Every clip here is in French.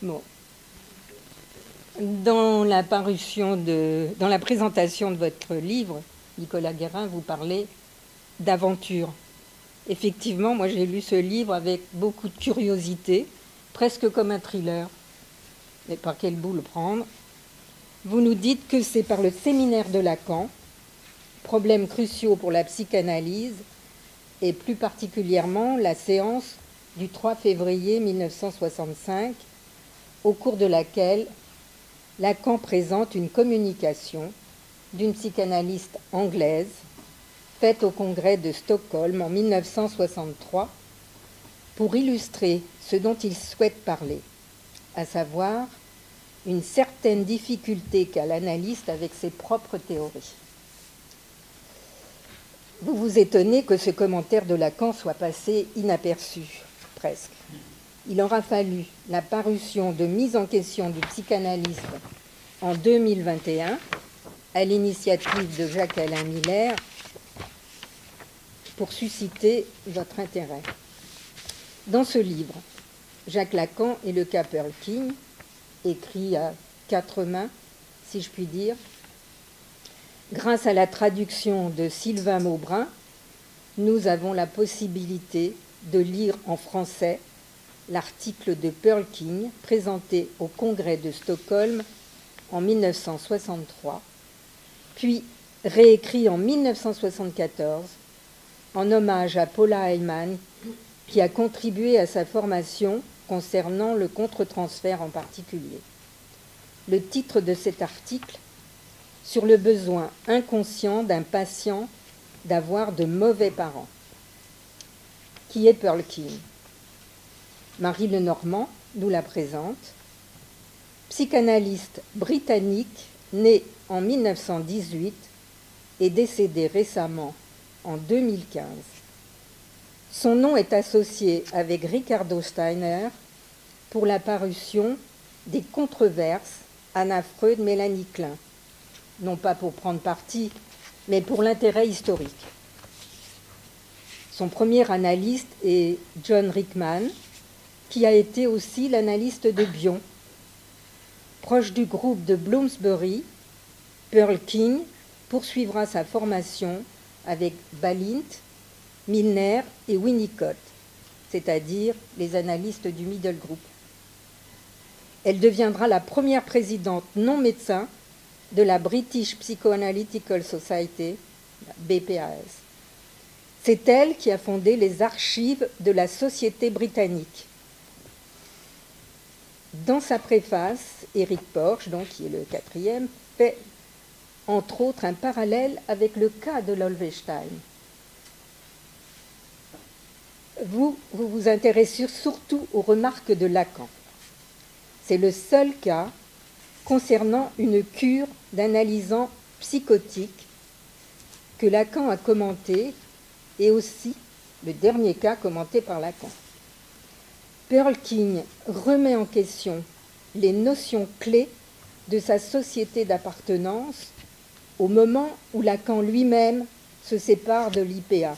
Bon. Dans la présentation de votre livre, Nicolas Guérin, vous parlez d'aventure. Effectivement, moi j'ai lu ce livre avec beaucoup de curiosité, presque comme un thriller. Mais par quel bout le prendre? Vous nous dites que c'est par le séminaire de Lacan, problèmes cruciaux pour la psychanalyse, et plus particulièrement la séance du 3 février 1965, au cours de laquelle Lacan présente une communication d'une psychanalyste anglaise faite au congrès de Stockholm en 1963 pour illustrer ce dont il souhaite parler, à savoir une certaine difficulté qu'a l'analyste avec ses propres théories. Vous vous étonnez que ce commentaire de Lacan soit passé inaperçu, presque. Il aura fallu la parution de Mise en question du psychanalyste en 2021, à l'initiative de Jacques-Alain Miller, pour susciter votre intérêt. Dans ce livre, Jacques Lacan et le cas Pearl King, écrit à 4 mains, si je puis dire, grâce à la traduction de Sylvain Maubrun, nous avons la possibilité de lire en français l'article de Pearl King présenté au congrès de Stockholm en 1963, puis réécrit en 1974 en hommage à Paula Heimann, qui a contribué à sa formation concernant le contre-transfert en particulier. Le titre de cet article, sur le besoin inconscient d'un patient d'avoir de mauvais parents. Qui est Pearl King? Marie Lenormand nous la présente. Psychanalyste britannique, née en 1918 et décédée récemment en 2015. Son nom est associé avec Ricardo Steiner pour la parution des Controverses Anna Freud, Mélanie Klein, non pas pour prendre parti, mais pour l'intérêt historique. Son premier analyste est John Rickman, qui a été aussi l'analyste de Bion. Proche du groupe de Bloomsbury, Pearl King poursuivra sa formation avec Balint, Milner et Winnicott, c'est-à-dire les analystes du Middle Group. Elle deviendra la première présidente non médecin de la British Psychoanalytical Society, BPAS. C'est elle qui a fondé les archives de la Société britannique. Dans sa préface, Éric Porge, donc, qui est le 4e, fait entre autres un parallèle avec le cas de Lolvestein. Vous vous intéressez surtout aux remarques de Lacan. C'est le seul cas concernant une cure d'analysant psychotique que Lacan a commenté, et aussi le dernier cas commenté par Lacan. Pearl King remet en question les notions clés de sa société d'appartenance au moment où Lacan lui-même se sépare de l'IPA.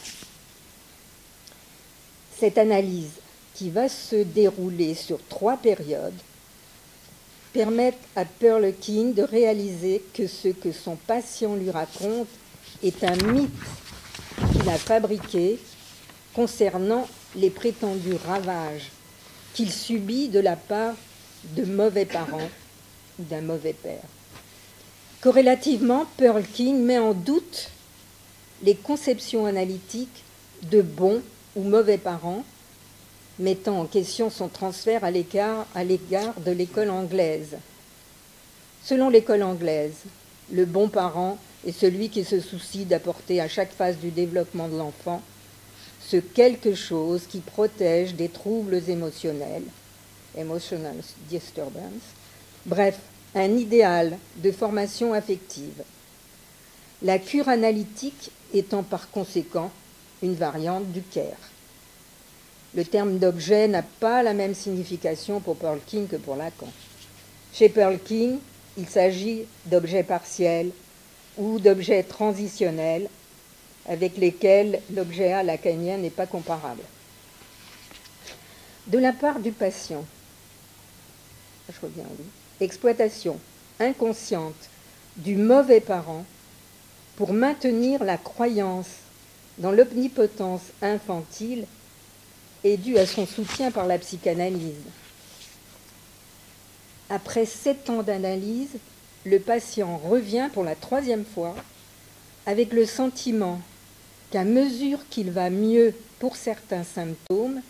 Cette analyse, qui va se dérouler sur 3 périodes, permet à Pearl King de réaliser que ce que son patient lui raconte est un mythe qu'il a fabriqué concernant les prétendus ravages qu'il subit de la part de mauvais parents ou d'un mauvais père. Corrélativement, Pearl King met en doute les conceptions analytiques de bons ou mauvais parents, mettant en question son transfert à l'égard de l'école anglaise. Selon l'école anglaise, le bon parent est celui qui se soucie d'apporter à chaque phase du développement de l'enfant ce quelque chose qui protège des troubles émotionnels, emotional disturbance, bref, un idéal de formation affective. La cure analytique étant par conséquent une variante du care. Le terme d'objet n'a pas la même signification pour Pearl King que pour Lacan. Chez Pearl King, il s'agit d'objets partiels ou d'objets transitionnels avec lesquels l'objet lacanien n'est pas comparable. De la part du patient, je reviens à lui, exploitation inconsciente du mauvais parent pour maintenir la croyance dans l'omnipotence infantile est due à son soutien par la psychanalyse. Après 7 ans d'analyse, le patient revient pour la 3e fois avec le sentiment qu'à mesure qu'il va mieux pour certains symptômes,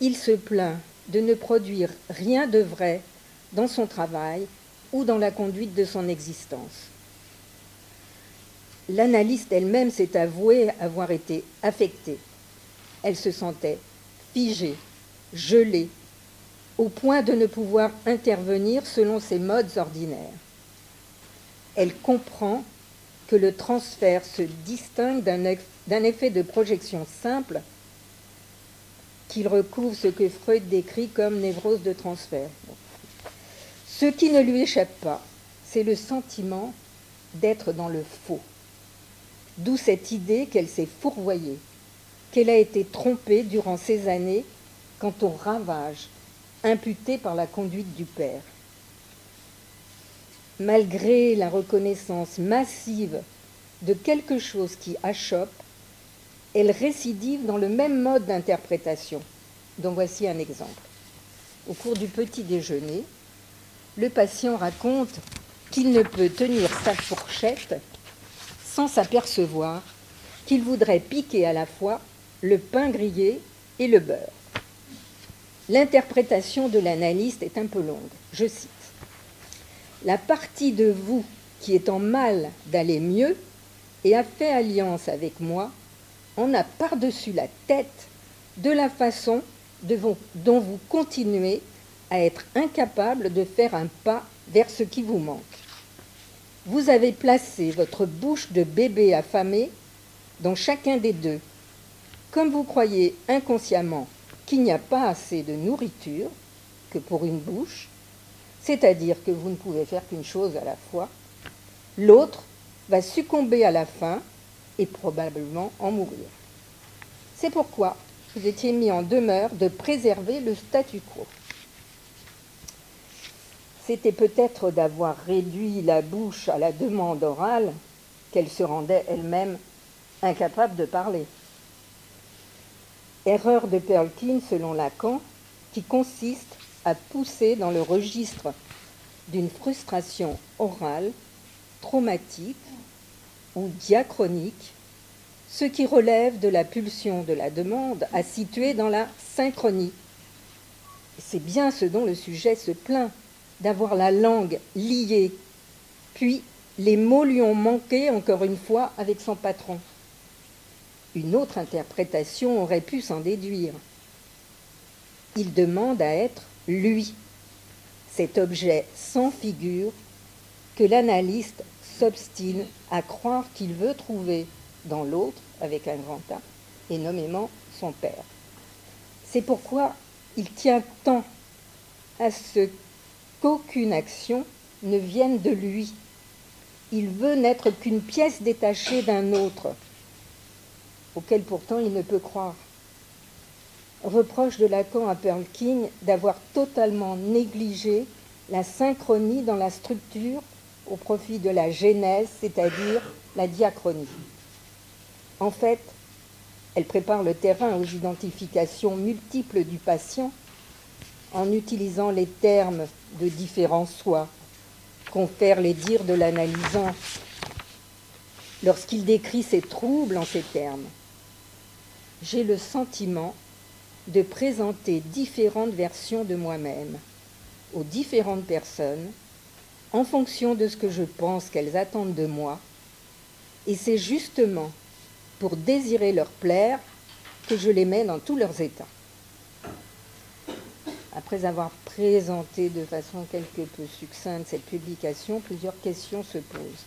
il se plaint de ne produire rien de vrai dans son travail ou dans la conduite de son existence. L'analyste elle-même s'est avouée avoir été affectée. Elle se sentait figée, gelée, au point de ne pouvoir intervenir selon ses modes ordinaires. Elle comprend que le transfert se distingue d'un effet de projection simple qu'il recouvre ce que Freud décrit comme névrose de transfert. Ce qui ne lui échappe pas, c'est le sentiment d'être dans le faux. D'où cette idée qu'elle s'est fourvoyée, qu'elle a été trompée durant ces années quant au ravage imputé par la conduite du père. Malgré la reconnaissance massive de quelque chose qui achoppe, elle récidive dans le même mode d'interprétation, dont voici un exemple. Au cours du petit déjeuner, le patient raconte qu'il ne peut tenir sa fourchette sans s'apercevoir qu'il voudrait piquer à la fois le pain grillé et le beurre. L'interprétation de l'analyste est un peu longue. Je cite. « La partie de vous qui est en mal d'aller mieux et a fait alliance avec moi en a par-dessus la tête de la façon dont vous continuez à être incapable de faire un pas vers ce qui vous manque. Vous avez placé votre bouche de bébé affamé dans chacun des deux. Comme vous croyez inconsciemment qu'il n'y a pas assez de nourriture que pour une bouche, c'est-à-dire que vous ne pouvez faire qu'une chose à la fois, l'autre va succomber à la faim et probablement en mourir. C'est pourquoi vous étiez mis en demeure de préserver le statu quo. C'était peut-être d'avoir réduit la bouche à la demande orale qu'elle se rendait elle-même incapable de parler. Erreur de Perelkine selon Lacan, qui consiste à pousser dans le registre d'une frustration orale, traumatique ou diachronique, ce qui relève de la pulsion de la demande à situer dans la synchronie. C'est bien ce dont le sujet se plaint, d'avoir la langue liée, puis les mots lui ont manqué encore une fois avec son patron. Une autre interprétation aurait pu s'en déduire. Il demande à être lui, cet objet sans figure que l'analyste s'obstine à croire qu'il veut trouver dans l'autre, avec un grand A, et nommément son père. C'est pourquoi il tient tant à ce qu'aucune action ne vienne de lui. Il veut n'être qu'une pièce détachée d'un autre, auquel pourtant il ne peut croire. Reproche de Lacan à Perelkine d'avoir totalement négligé la synchronie dans la structure au profit de la genèse, c'est-à-dire la diachronie. En fait, elle prépare le terrain aux identifications multiples du patient en utilisant les termes de différents soi, confèrent les dires de l'analysant lorsqu'il décrit ses troubles en ces termes. J'ai le sentiment de présenter différentes versions de moi-même aux différentes personnes en fonction de ce que je pense qu'elles attendent de moi, et c'est justement pour désirer leur plaire que je les mets dans tous leurs états. Après avoir présenté de façon quelque peu succincte cette publication, plusieurs questions se posent.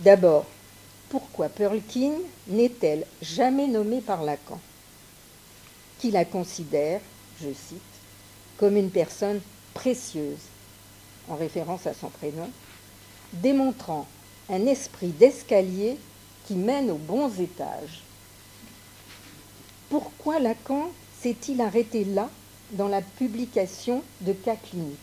D'abord, pourquoi Perelkine n'est-elle jamais nommée par Lacan, qui la considère, je cite, comme une personne précieuse, en référence à son prénom, démontrant un esprit d'escalier qui mène aux bons étages. Pourquoi Lacan s'est-il arrêté là dans la publication de cas cliniques.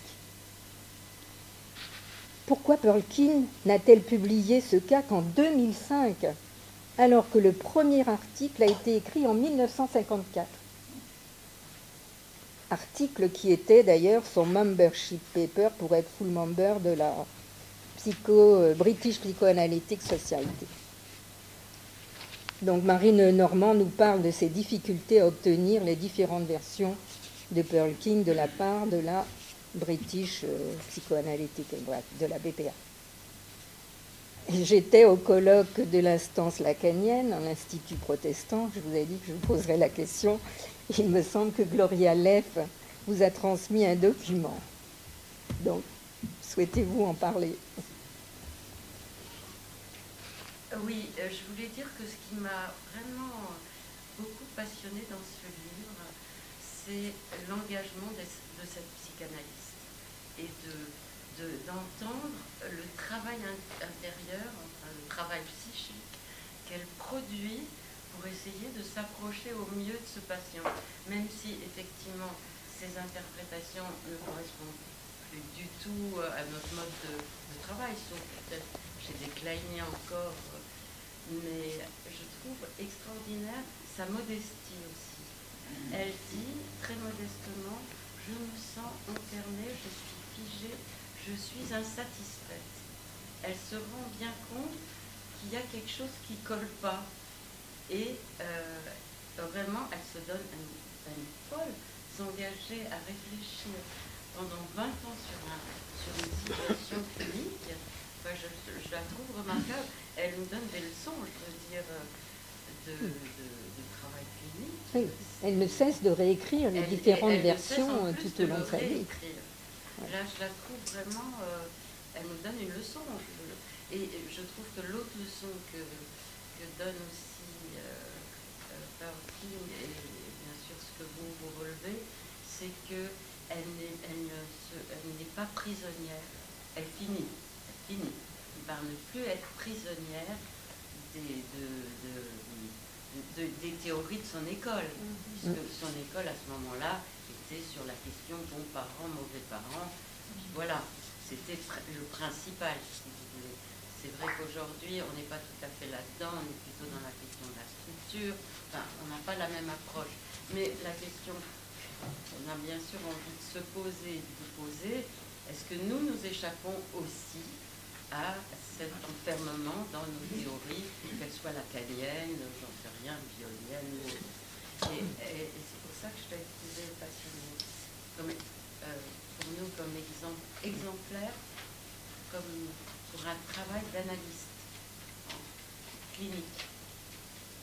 Pourquoi Perlkin n'a-t-elle publié ce cas qu'en 2005, alors que le premier article a été écrit en 1954 ? Article qui était d'ailleurs son membership paper pour être full member de la British Psychoanalytic Society. Donc Marine Normand nous parle de ses difficultés à obtenir les différentes versions de Perlkin de la part de la British Psychoanalytic, de la BPA. J'étais au colloque de l'instance lacanienne en Institut protestant. Je vous ai dit que je vous poserais la question. Il me semble que Gloria Leff vous a transmis un document. Donc, souhaitez-vous en parler ? Oui, je voulais dire que ce qui m'a vraiment beaucoup passionnée dans ce livre, c'est l'engagement de cette psychanalyste et d'entendre le travail intérieur, enfin, le travail psychique qu'elle produit pour essayer de s'approcher au mieux de ce patient, même si effectivement ces interprétations ne correspondent plus du tout à notre mode de travail, sauf peut-être chez des Kleiniens encore, mais je trouve extraordinaire sa modestie aussi. Elle dit très modestement: je me sens internée, je suis figée, je suis insatisfaite. Elle se rend bien compte qu'il y a quelque chose qui ne colle pas. Et vraiment, elle se donne une folle, s'engager à réfléchir pendant 20 ans sur une situation clinique. Enfin, je la trouve remarquable. Elle nous donne des leçons, je veux dire, de travail clinique. Oui, elle ne cesse de réécrire les différentes versions tout au long de sa vie. Là, je la trouve vraiment, elle nous donne une leçon. Et je trouve que l'autre leçon que donne aussi Perlkin, et bien sûr ce que vous relevez, c'est qu'elle n'est pas prisonnière. Elle finit par ne plus être prisonnière des théories de son école, puisque son école à ce moment-là était sur la question bons parents, mauvais parents. Puis voilà, c'était le principal, si vous voulez. C'est vrai qu'aujourd'hui, on n'est pas tout à fait là-dedans, on est plutôt dans la question de la structure, enfin, on n'a pas la même approche. Mais la question qu'on a bien sûr envie de se poser, de vous poser, est-ce que nous échappons aussi à cet enfermement dans nos théories, qu'elles soient lacaniennes, j'en sais rien, violiennes ou autres. Et c'est pour ça que je l'ai trouvé passionnée. Pour nous, comme exemplaire, comme pour un travail d'analyste clinique.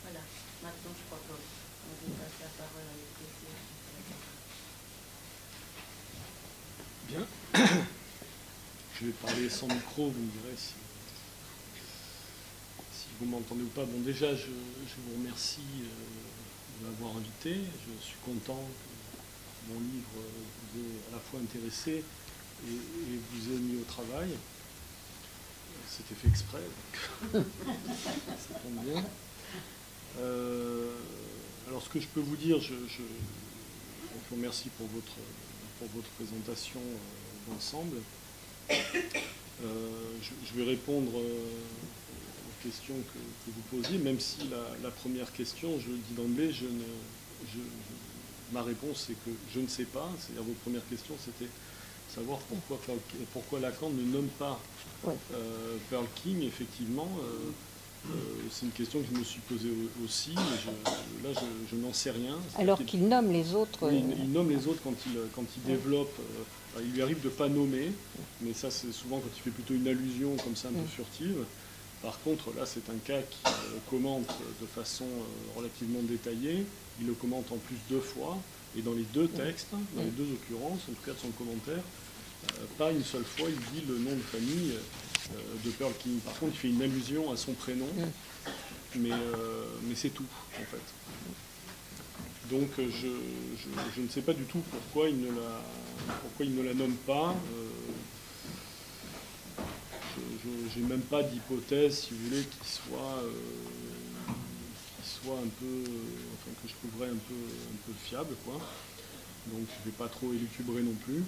Voilà, maintenant je crois qu'on va passer la parole à Bien. Je vais parler sans micro, vous me direz si vous m'entendez ou pas. Bon, déjà, je vous remercie de m'avoir invité. Je suis content que mon livre vous ait à la fois intéressé et vous ait mis au travail. C'était fait exprès, donc ça tombe bien. Alors, ce que je peux vous dire, je vous remercie pour votre présentation d'ensemble. Je vais répondre aux questions que vous posiez, même si la première question, je le dis d'emblée, ma réponse c'est que je ne sais pas. C'est-à-dire, votre première question, c'était savoir pourquoi Lacan ne nomme pas Perlkin. Effectivement, c'est une question que je me suis posée aussi, mais là je n'en sais rien. Alors qu'il nomme les autres. Oui, il nomme les autres quand il développe. Il lui arrive de ne pas nommer, mais ça c'est souvent quand il fait plutôt une allusion comme ça un peu furtive. Par contre, là c'est un cas qu'il commente de façon relativement détaillée. Il le commente en plus 2 fois, et dans les 2 textes, dans les 2 occurrences, en tout cas de son commentaire, pas une seule fois il dit le nom de famille de Perlkin. Par contre, il fait une allusion à son prénom, mais c'est tout, en fait. Donc, je ne sais pas du tout pourquoi il ne la nomme pas. Je n'ai même pas d'hypothèse, si vous voulez, qui soit un peu, enfin, que je trouverais un peu fiable, quoi. donc je ne vais pas trop élucubrer non plus.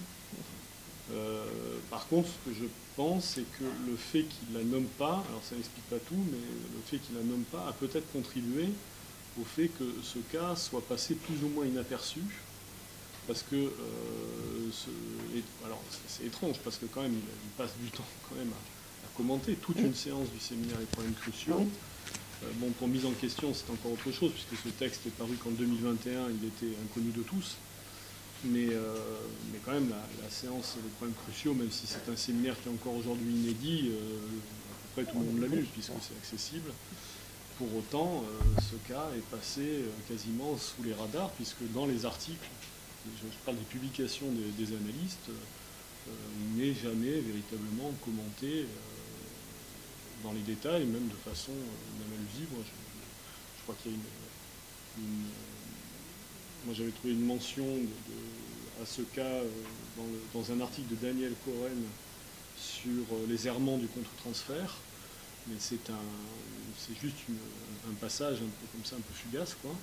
Par contre, ce que je pense, c'est que le fait qu'il ne la nomme pas, alors ça n'explique pas tout, mais le fait qu'il ne la nomme pas a peut-être contribué au fait que ce cas soit passé plus ou moins inaperçu, parce que, alors c'est étrange, parce que quand même, il passe du temps quand même à commenter toute une séance du séminaire Les problèmes cruciaux. Bon, pour mise en question, c'est encore autre chose, puisque ce texte est paru qu'en 2021, il était inconnu de tous. Mais quand même, la séance Les problèmes cruciaux, même si c'est un séminaire qui est encore aujourd'hui inédit, à peu près tout le monde l'a lu, puisque c'est accessible. Pour autant, ce cas est passé quasiment sous les radars, puisque dans les articles, je parle des publications des analystes, il n'est jamais véritablement commenté dans les détails, même de façon alusive. Je crois qu'il y a moi j'avais trouvé une mention à ce cas dans un article de Daniel Coren sur les errements du contre-transfert, mais c'est juste un passage un peu comme ça, un peu fugace, quoi.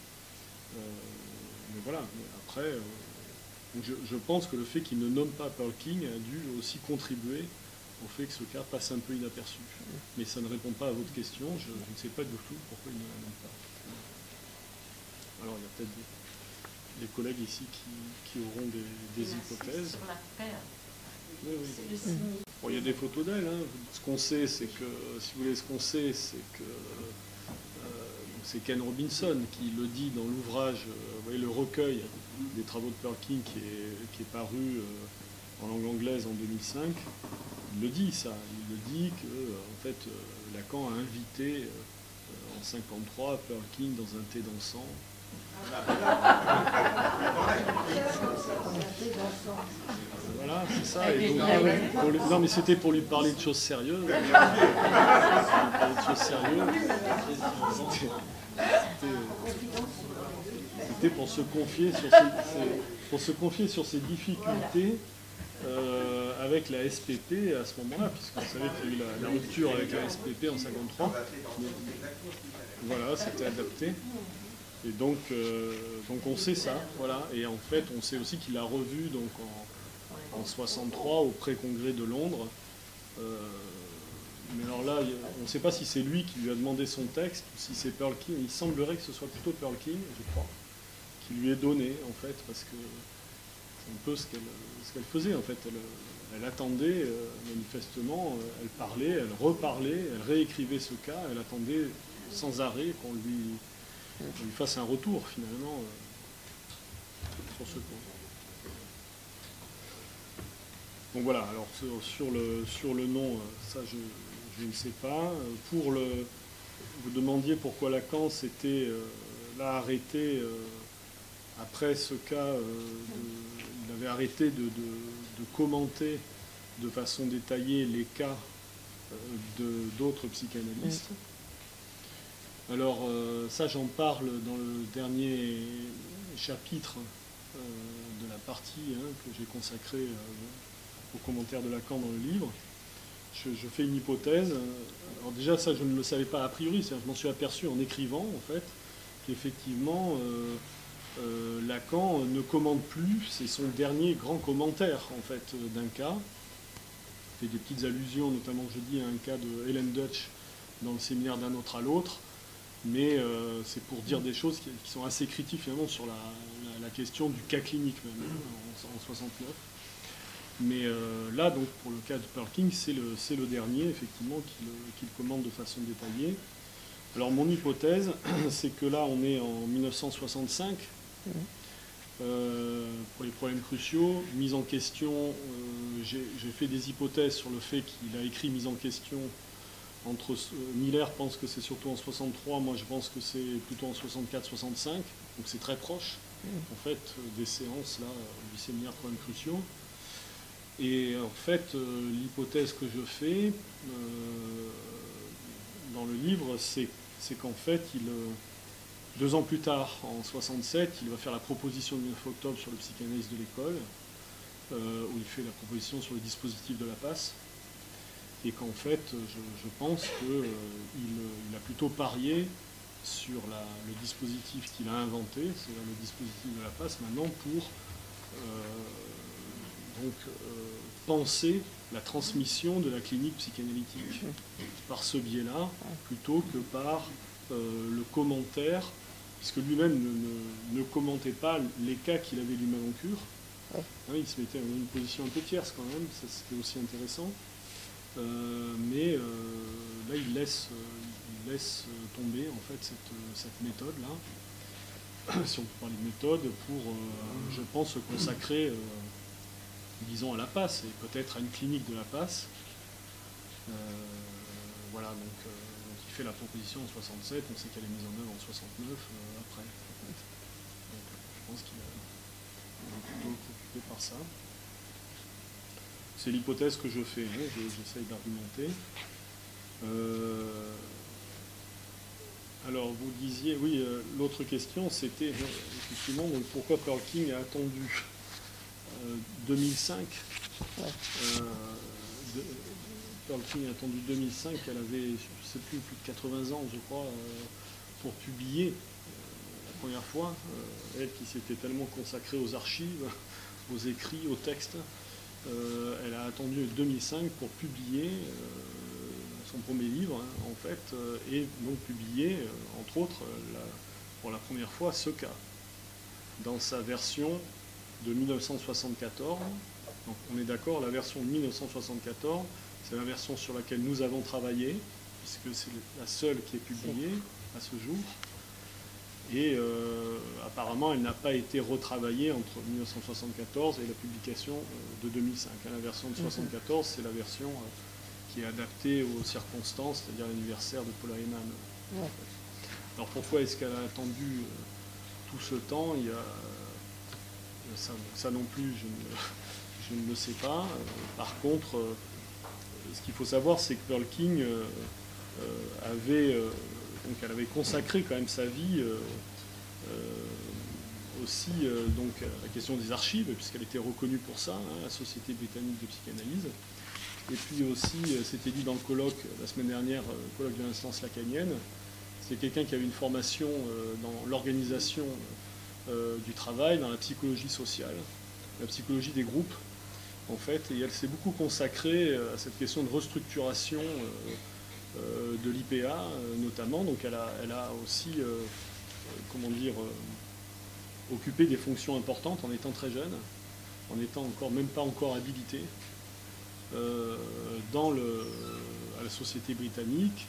Mais voilà, mais après, je pense que le fait qu'il ne nomme pas Pearl King a dû aussi contribuer au fait que ce cas passe un peu inaperçu. Mais ça ne répond pas à votre question, je ne sais pas du tout pourquoi il ne la nomme pas. Alors il y a peut-être des collègues ici qui auront des hypothèses. Sur la perle. Oui, oui. Bon, il y a des photos d'elle. Hein. Ce qu'on sait, c'est que, si vous voulez, c'est Ken Robinson qui le dit dans l'ouvrage, vous voyez, le recueil des travaux de Pearl King qui est paru en langue anglaise en 2005. Il le dit, ça. Il le dit que, en fait, Lacan a invité en 1953 Pearl King dans un thé dansant. Voilà, c'est ça. Et donc, non, mais c'était pour lui parler de choses sérieuses. C'était pour se confier sur ses difficultés avec la SPP à ce moment-là, puisque vous savez qu'il y a eu la rupture avec la SPP en 1953. Voilà, c'était adapté. Et donc on sait ça, voilà. Et en fait, on sait aussi qu'il a revu donc en 63 au pré-congrès de Londres. Mais alors là, on ne sait pas si c'est lui qui lui a demandé son texte ou si c'est Pearl King. Il semblerait que ce soit plutôt Pearl King, je crois, qui lui ait donné, en fait, parce que c'est un peu ce qu'elle faisait, en fait. Elle attendait, manifestement, elle parlait, elle reparlait, elle réécrivait ce cas, elle attendait sans arrêt qu'on lui fasse un retour, finalement, sur ce point. Donc voilà, alors sur le nom, ça je ne sais pas. Vous demandiez pourquoi Lacan s'était là arrêté après ce cas, il avait arrêté de commenter de façon détaillée les cas d'autres psychanalystes. Alors ça j'en parle dans le dernier chapitre de la partie que j'ai consacrée aux commentaires de Lacan dans le livre. Je fais une hypothèse. Alors déjà ça je ne le savais pas a priori, je m'en suis aperçu en écrivant en fait, qu'effectivement Lacan ne commente plus, c'est son dernier grand commentaire en fait d'un cas. Il fait des petites allusions, notamment je dis à un cas de Helen Dutch dans le séminaire d'un autre à l'autre. Mais c'est pour dire des choses qui sont assez critiques finalement sur la question du cas clinique même, en 69. Mais là, donc, pour le cas de Pearl King, c'est le dernier, effectivement, qu'il commente de façon détaillée. Alors, mon hypothèse, c'est que là, on est en 1965, pour les problèmes cruciaux. Mise en question, j'ai fait des hypothèses sur le fait qu'il a écrit mise en question. Miller pense que c'est surtout en 63, moi je pense que c'est plutôt en 64-65, donc c'est très proche en fait des séances là du séminaire problèmes cruciaux. Et en fait l'hypothèse que je fais dans le livre, c'est qu'en fait 2 ans plus tard, en 67, il va faire la proposition du 9 octobre sur le psychanalyse de l'école, où il fait la proposition sur le dispositif de la passe. Et qu'en fait, je pense qu'il a plutôt parié sur le dispositif qu'il a inventé, c'est-à-dire le dispositif de la passe, maintenant pour penser la transmission de la clinique psychanalytique par ce biais-là, plutôt que par le commentaire, puisque lui-même ne commentait pas les cas qu'il avait lui-même en cure. Ouais. Hein, il se mettait dans une position un peu tierce quand même, c'était aussi intéressant. Mais là, il laisse tomber en fait cette méthode-là, si on peut parler de méthode, pour, je pense, se consacrer, disons, à la PAS, et peut-être à une clinique de la PAS. Voilà, donc il fait la proposition en 67, on sait qu'elle est mise en œuvre en 69, après. Donc, je pense qu'il est plutôt occupé par ça. C'est l'hypothèse que je fais, hein, j'essaye d'argumenter. Alors, vous disiez, oui, l'autre question, c'était effectivement donc, pourquoi Pearl King a attendu 2005. Ouais. Pearl King a attendu 2005, elle avait, je ne sais plus de 80 ans, je crois, pour publier la première fois. Elle qui s'était tellement consacrée aux archives, aux écrits, aux textes. Elle a attendu 2005 pour publier son premier livre, hein, en fait, et donc publier, entre autres, pour la première fois, ce cas, dans sa version de 1974. Donc on est d'accord, la version de 1974, c'est la version sur laquelle nous avons travaillé, puisque c'est la seule qui est publiée à ce jour. Et apparemment, elle n'a pas été retravaillée entre 1974 et la publication de 2005. La version de 1974, c'est la version qui est adaptée aux circonstances, c'est-à-dire l'anniversaire de Paula Heimann. Ouais. Alors pourquoi est-ce qu'elle a attendu tout ce temps? Il y a, ça non plus, je ne le sais pas. Par contre, ce qu'il faut savoir, c'est que Pearl King donc elle avait consacré quand même sa vie aussi donc à la question des archives, puisqu'elle était reconnue pour ça, hein, la Société britannique de psychanalyse. Et puis aussi, c'était dit dans le colloque la semaine dernière, le colloque de l'instance lacanienne, c'est quelqu'un qui avait une formation dans l'organisation du travail, dans la psychologie sociale, la psychologie des groupes, en fait, et elle s'est beaucoup consacrée à cette question de restructuration de l'IPA notamment. Donc elle a aussi, comment dire, occupé des fonctions importantes en étant très jeune, en étant même pas encore habilitée à la société britannique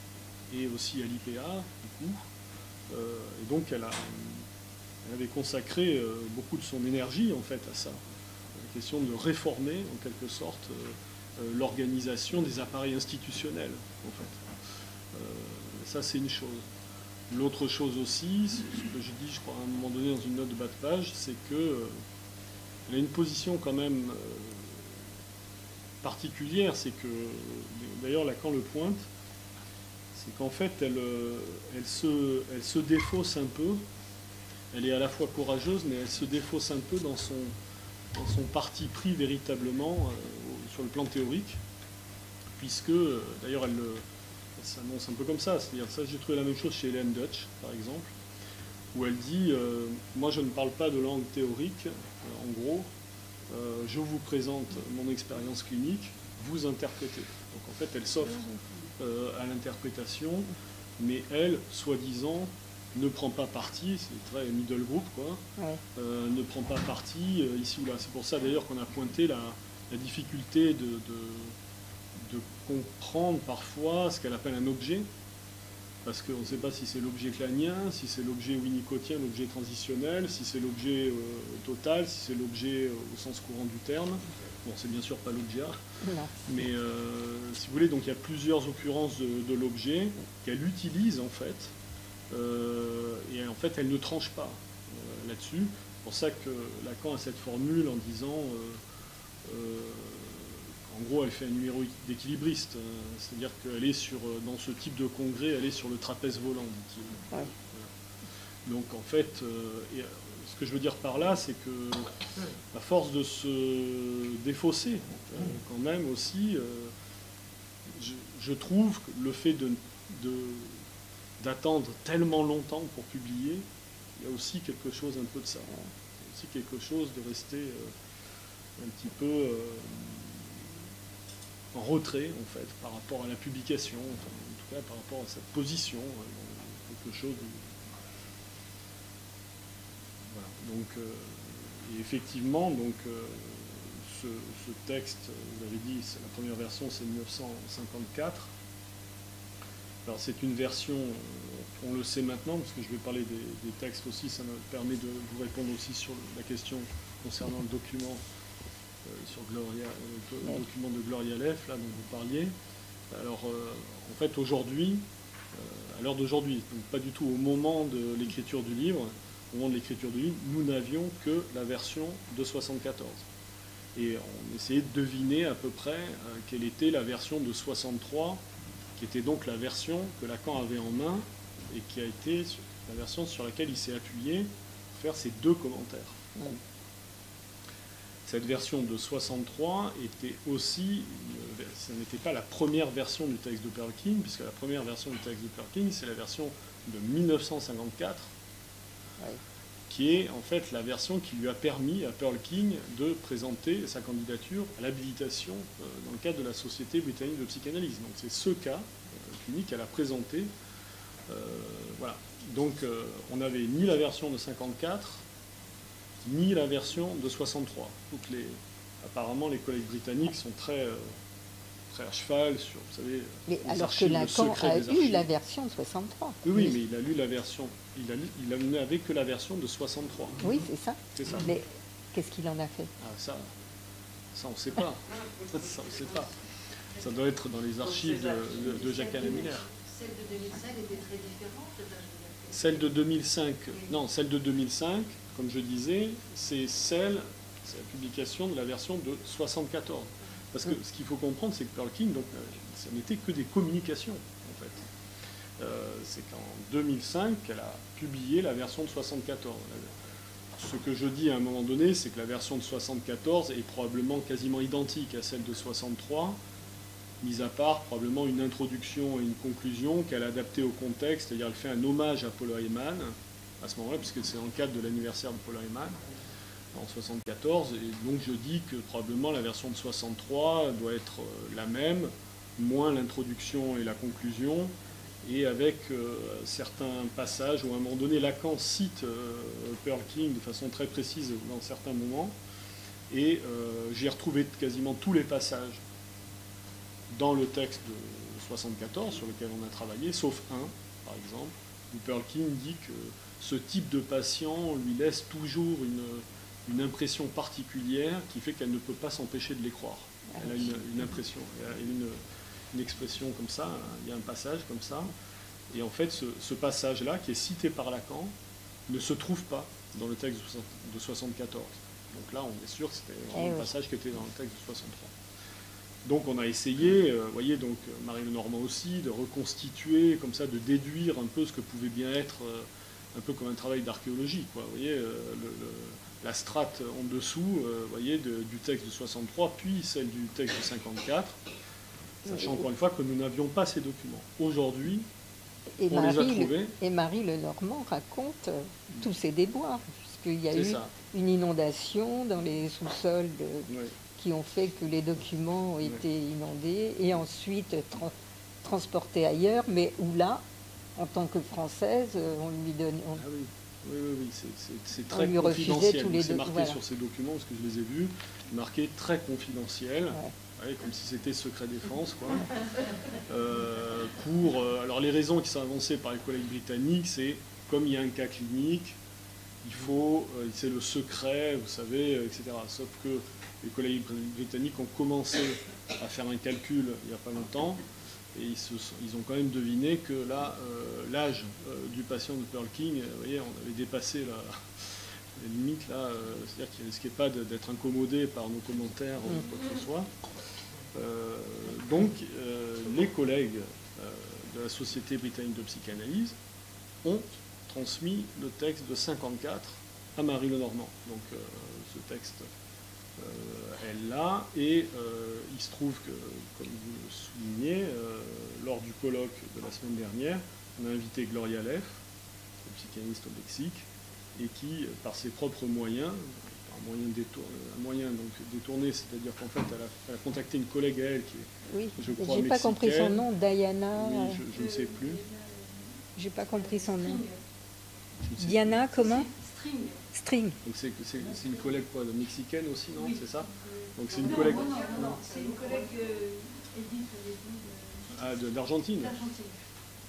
et aussi à l'IPA, du coup. Et donc elle avait consacré beaucoup de son énergie en fait à ça, la question de réformer en quelque sorte l'organisation des appareils institutionnels en fait. Ça c'est une chose. L'autre chose aussi, ce que j'ai dit je crois à un moment donné dans une note de bas de page, c'est qu'elle a une position quand même particulière, c'est que d'ailleurs Lacan le pointe, c'est qu'en fait elle se défausse un peu. Elle est à la fois courageuse, mais elle se défausse un peu dans son parti pris véritablement sur le plan théorique, puisque d'ailleurs elle s'annonce un peu comme ça. C'est-à-dire, ça j'ai trouvé la même chose chez Hélène Dutch, par exemple, où elle dit moi je ne parle pas de langue théorique, en gros, je vous présente mon expérience clinique, vous interprétez. Donc en fait elle s'offre à l'interprétation, mais elle, soi-disant, ne prend pas parti, c'est très middle group, quoi, ouais. Ne prend pas parti ici ou là. C'est pour ça d'ailleurs qu'on a pointé la difficulté de comprendre parfois ce qu'elle appelle un objet, parce qu'on ne sait pas si c'est l'objet clanien, si c'est l'objet winnicottien, l'objet transitionnel, si c'est l'objet total, si c'est l'objet au sens courant du terme. Bon, c'est bien sûr pas l'objet A, mais si vous voulez, donc il y a plusieurs occurrences de l'objet qu'elle utilise en fait. Et en fait, elle ne tranche pas là-dessus. C'est pour ça que Lacan a cette formule en disant, en gros, elle fait un numéro d'équilibriste. C'est-à-dire qu'elle est dans ce type de congrès, elle est sur le trapèze volant, dit-il. Ouais. Donc en fait, ce que je veux dire par là, c'est que à force de se défausser, quand même aussi, je trouve que le fait d'attendre tellement longtemps pour publier, il y a aussi quelque chose un peu de ça. aussi quelque chose de rester un petit peu en retrait, en fait, par rapport à la publication, enfin, en tout cas par rapport à cette position, quelque chose de... Voilà. Donc, et effectivement, donc, ce texte, vous avez dit, la première version, c'est 1954. Alors c'est une version, on le sait maintenant, parce que je vais parler des textes aussi, ça me permet de vous répondre aussi sur la question concernant le document sur Gloria, le document de Gloria Leff, là dont vous parliez. Alors en fait aujourd'hui, à l'heure d'aujourd'hui, donc pas du tout au moment de l'écriture du livre, au moment de l'écriture du livre, nous n'avions que la version de 74. Et on essayait de deviner à peu près quelle était la version de 63, qui était donc la version que Lacan avait en main et qui a été la version sur laquelle il s'est appuyé pour faire ses deux commentaires. Cette version de 63 était aussi, ce n'était pas la première version du texte de Perelking, puisque la première version du texte de Perelking, c'est la version de 1954, qui est en fait la version qui lui a permis à Perelking de présenter sa candidature à l'habilitation dans le cadre de la Société britannique de psychanalyse. Donc c'est ce cas clinique qu'elle a présenté. Voilà. Donc on n'avait ni la version de 54, ni la version de 63. Apparemment, les collègues britanniques sont très à cheval sur, vous savez, mais alors que Lacan a eu la version de 63. Oui, mais il a lu la version, il n'avait que la version de 63. Oui, c'est ça. C'est ça. Mais qu'est-ce qu'il en a fait? Ah, ça on ne sait pas. Ça, on ne sait pas. Ça doit être dans les archives de Jacques-Alain Miller. Celle de 2005 était très différente. Celle de 2005, non, celle de 2005, comme je disais, c'est la publication de la version de 74. Parce que ce qu'il faut comprendre, c'est que Perelking, donc, ça n'était que des communications, en fait. C'est qu'en 2005 qu'elle a publié la version de 74. Ce que je dis à un moment donné, c'est que la version de 74 est probablement quasiment identique à celle de 63, mis à part probablement une introduction et une conclusion qu'elle a adaptée au contexte, c'est-à-dire elle fait un hommage à Paul Heyman à ce moment-là, puisque c'est dans le cadre de l'anniversaire de Paul Heyman en 74, et donc je dis que probablement la version de 63 doit être la même, moins l'introduction et la conclusion, et avec certains passages où à un moment donné Lacan cite Perelking de façon très précise dans certains moments, et j'ai retrouvé quasiment tous les passages dans le texte de 74 sur lequel on a travaillé, sauf un, par exemple, où Perelking dit que ce type de patient lui laisse toujours une impression particulière qui fait qu'elle ne peut pas s'empêcher de les croire. Elle a une impression, une expression comme ça, il y a un passage comme ça, et en fait ce passage-là, qui est cité par Lacan, ne se trouve pas dans le texte de 74. Donc là, on est sûr que c'était vraiment un passage qui était dans le texte de 63. Donc on a essayé, vous voyez, donc Marie Lenormand aussi, de reconstituer, comme ça, de déduire un peu ce que pouvait bien être, un peu comme un travail d'archéologie, quoi. Vous voyez, la strate en dessous, vous voyez, du texte de 63, puis celle du texte de 54, sachant encore une fois que nous n'avions pas ces documents. Aujourd'hui, on les a trouvés. Et Marie Lenormand raconte tous ces déboires, puisqu'il y a eu une inondation dans les sous-sols qui ont fait que les documents ont été inondés et ensuite transportés ailleurs, mais où là, en tant que Française, on lui donne... Oui, c'est très confidentiel. C'est marqué sur ces documents, parce que je les ai vus, marqué très confidentiel, comme si c'était secret défense, quoi. Alors les raisons qui sont avancées par les collègues britanniques, c'est comme il y a un cas clinique, il faut, c'est le secret, vous savez, etc. Sauf que les collègues britanniques ont commencé à faire un calcul il n'y a pas longtemps, et ils ont quand même deviné que là, l'âge du patient de Perelking, vous voyez, on avait dépassé la limite, là, c'est-à-dire qu'il ne risquait pas d'être incommodé par nos commentaires ou quoi que ce soit. Donc, les collègues de la Société britannique de psychanalyse ont transmis le texte de 54 à Marie Lenormand. Donc, ce texte, elle l'a, et il se trouve que, comme vous le soulignez, lors du colloque de la semaine dernière, on a invité Gloria Leff, psychanalyste au Mexique, et qui, par ses propres moyens, un moyen donc détourné, c'est-à-dire qu'en fait, elle a contacté une collègue à elle qui est, Oui, je crois, j'ai pas compris son mexicaine. nom, Diana. Oui, je ne sais plus. J'ai pas compris son nom. Je ne sais Diana, comment? String. String. Donc c'est une collègue quoi, mexicaine aussi, non? Oui. C'est ça? Donc c'est une collègue. Non, c'est une collègue Edith Ah, d'Argentine. d'Argentine.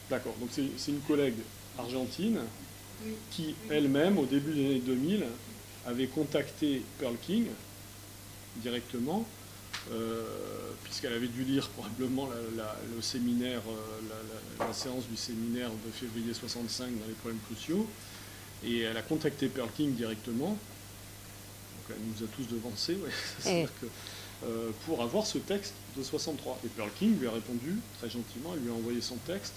D'accord. Donc c'est une collègue argentine Oui. qui elle-même, au début des années 2000, avait contacté Pearl King directement, puisqu'elle avait dû lire probablement le séminaire, la séance du séminaire de février 65 dans les problèmes cruciaux. Et elle a contacté Pearl King directement, donc elle nous a tous devancés, ouais, c'est-à-dire que, pour avoir ce texte de 63. Et Pearl King lui a répondu très gentiment, elle lui a envoyé son texte,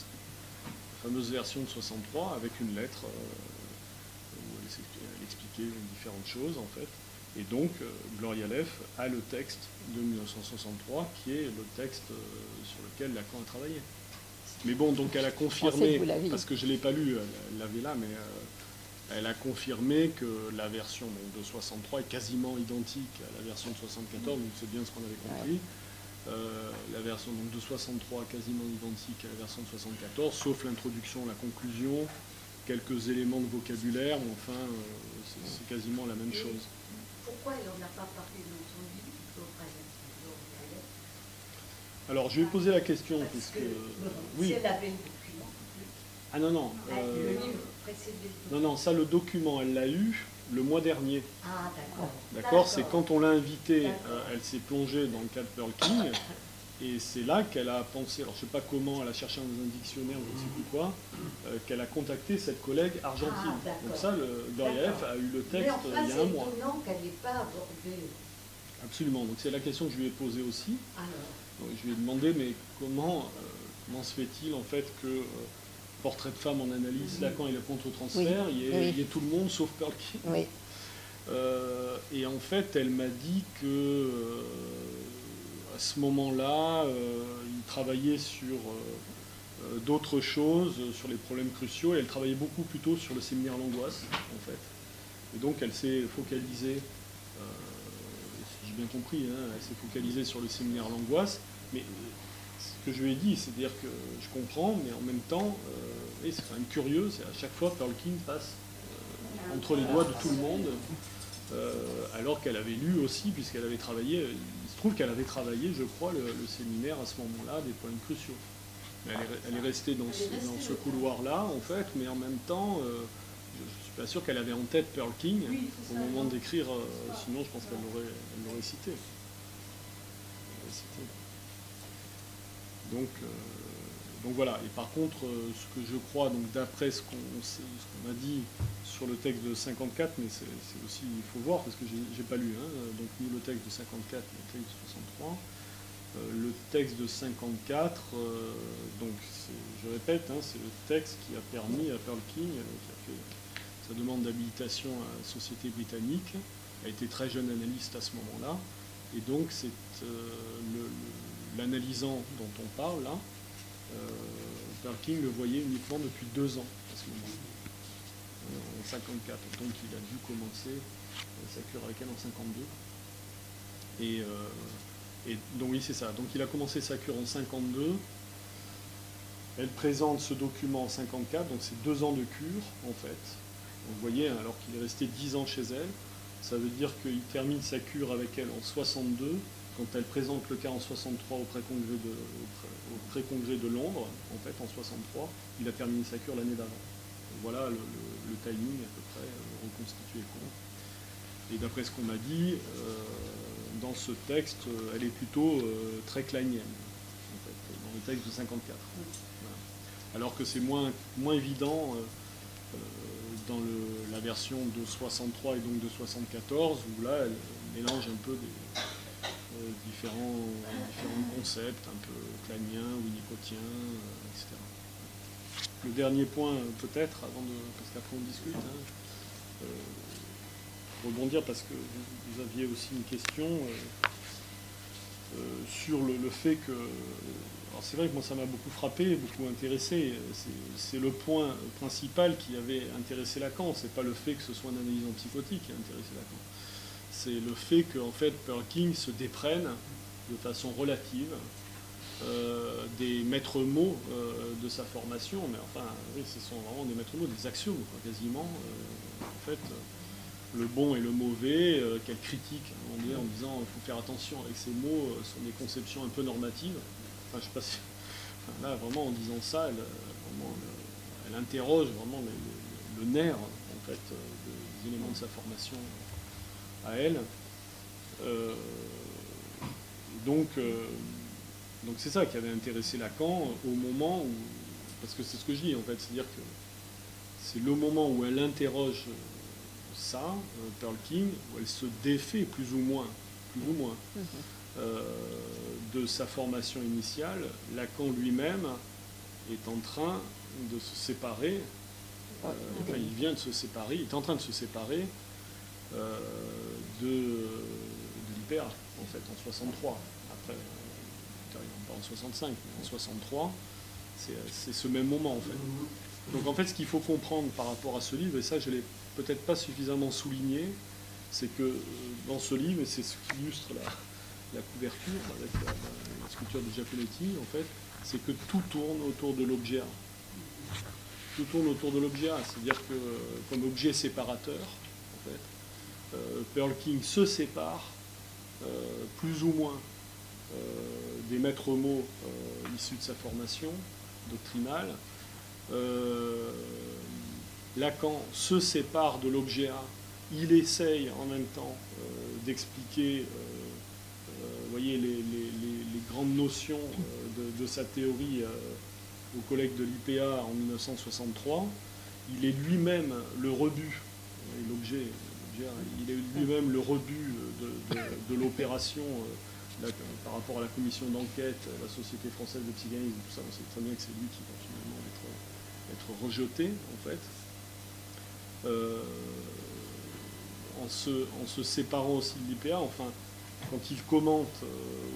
la fameuse version de 63, avec une lettre où elle expliquait différentes choses en fait. Et donc Gloria Leff a le texte de 1963 qui est le texte sur lequel Lacan a travaillé. Mais bon, donc elle a confirmé, parce que je ne l'ai pas lu, elle l'avait là, mais elle a confirmé que la version donc, de 63 est quasiment identique à la version de 74, donc c'est bien ce qu'on avait compris. La version donc, de 63 quasiment identique à la version de 74, sauf l'introduction, la conclusion, quelques éléments de vocabulaire, mais enfin, c'est quasiment la même chose. Pourquoi elle n'en a pas parlé dans son livre auprès de Alors, je lui ai posé la question, Parce puisque... que, oui. Si elle avait le document. Ah non, non. Le livre précédé. Non, ça, le document, elle l'a eu le mois dernier. Ah, d'accord. D'accord, c'est quand on l'a invitée, elle s'est plongée dans le cas de Pearl King, et c'est là qu'elle a pensé, alors je ne sais pas comment, elle a cherché dans un dictionnaire, je ne sais plus quoi, qu'elle a contacté cette collègue argentine. Donc ça, Gloria Leff a eu le texte il y a un mois. C'est étonnant qu'elle n'ait pas abordé. Absolument, donc c'est la question que je lui ai posée aussi. Donc, je lui ai demandé, mais comment se fait-il en fait que Portrait de femme en analyse, Lacan et le contre-transfert, il y ait tout le monde sauf Pearl King. Oui. Et en fait, elle m'a dit que à ce moment-là, il travaillait sur d'autres choses, sur les problèmes cruciaux, et elle travaillait beaucoup plutôt sur le séminaire L'Angoisse, en fait. Et donc, elle s'est focalisée, si j'ai bien compris, hein, elle s'est focalisée sur le séminaire L'Angoisse, mais ce que je lui ai dit, c'est-à-dire que je comprends, mais en même temps, c'est quand même curieux, c'est à chaque fois Pearl King passe entre les doigts de tout le monde, alors qu'elle avait lu aussi, puisqu'elle avait travaillé, il se trouve qu'elle avait travaillé, je crois, le séminaire à ce moment-là des problèmes cruciaux. Elle est restée dans ce couloir-là, en fait, mais en même temps, je ne suis pas sûr qu'elle avait en tête Pearl King au moment d'écrire, sinon je pense qu'elle l'aurait cité. Donc voilà, et par contre, ce que je crois, donc d'après ce qu'on a dit sur le texte de 54, mais c'est aussi, il faut voir, parce que j'ai pas lu, hein, donc ni le texte de 54, ni le texte de 63. Le texte de 54, donc je répète, hein, c'est le texte qui a permis à Pearl King, qui a fait sa demande d'habilitation à la Société britannique, a été très jeune analyste à ce moment-là, et donc c'est l'analysant dont on parle là, Pearl King le voyait uniquement depuis 2 ans à ce moment-là, en 54. Donc il a dû commencer sa cure avec elle en 52. Et donc oui, c'est ça. Donc il a commencé sa cure en 52. Elle présente ce document en 54, donc c'est 2 ans de cure en fait. Donc, vous voyez, alors qu'il est resté 10 ans chez elle, ça veut dire qu'il termine sa cure avec elle en 62. Quand elle présente le cas en 63 au pré-congrès de Londres, en fait, en 63, il a terminé sa cure l'année d'avant. Voilà le timing à peu près reconstitué. Et d'après ce qu'on m'a dit, dans ce texte, elle est plutôt très kleinienne, en fait, dans le texte de 54. Voilà. Alors que c'est moins évident dans la version de 63 et donc de 74, où là, elle mélange un peu différents concepts, un peu kleiniens, winnicottiens, etc. Le dernier point, peut-être, parce qu'après on discute, hein, rebondir parce que vous aviez aussi une question. sur le fait que... Alors c'est vrai que moi ça m'a beaucoup frappé, beaucoup intéressé. C'est le point principal qui avait intéressé Lacan. C'est pas le fait que ce soit un analysant psychotique qui a intéressé Lacan. C'est le fait qu'en fait Perkin se déprenne de façon relative des maîtres mots de sa formation, mais enfin, oui, ce sont vraiment des maîtres mots, des axiomes, quoi, quasiment. En fait, le bon et le mauvais, qu'elle critique à un moment donné en disant il faut faire attention avec ces mots, sont des conceptions un peu normatives. Enfin, je sais pas si... Enfin, là, vraiment, en disant ça, elle interroge vraiment le nerf, en fait, des éléments de sa formation à elle. Donc c'est ça qui avait intéressé Lacan au moment où... Parce que c'est ce que je dis, en fait, c'est-à-dire que c'est le moment où elle interroge ça, Perkin, où elle se défait plus ou moins de sa formation initiale. Lacan lui-même est en train de se séparer, enfin il vient de se séparer, il est en train de se séparer de l'IPA, en fait, en 63. Après, pas en 65, mais en 63, c'est ce même moment, en fait. Donc en fait, ce qu'il faut comprendre par rapport à ce livre, et ça je ne l'ai peut-être pas suffisamment souligné, c'est que dans ce livre, et c'est ce qui illustre la couverture avec la sculpture de Giacometti, en fait, c'est que tout tourne autour de l'objet A. Tout tourne autour de l'objet A, c'est-à-dire que comme objet séparateur, en fait, Perkin se sépare plus ou moins des maîtres mots issus de sa formation doctrinale. Lacan se sépare de l'objet A, il essaye en même temps d'expliquer voyez, les grandes notions de sa théorie au collègue de l'IPA en 1963. Il est lui-même le rebut, l'objet, il est lui-même le rebut de l'opération par rapport à la commission d'enquête, la Société française de psychanalyse, tout ça, on sait très bien que c'est lui qui va finalement être rejeté, en fait. En se séparant aussi de l'IPA, enfin, quand il commente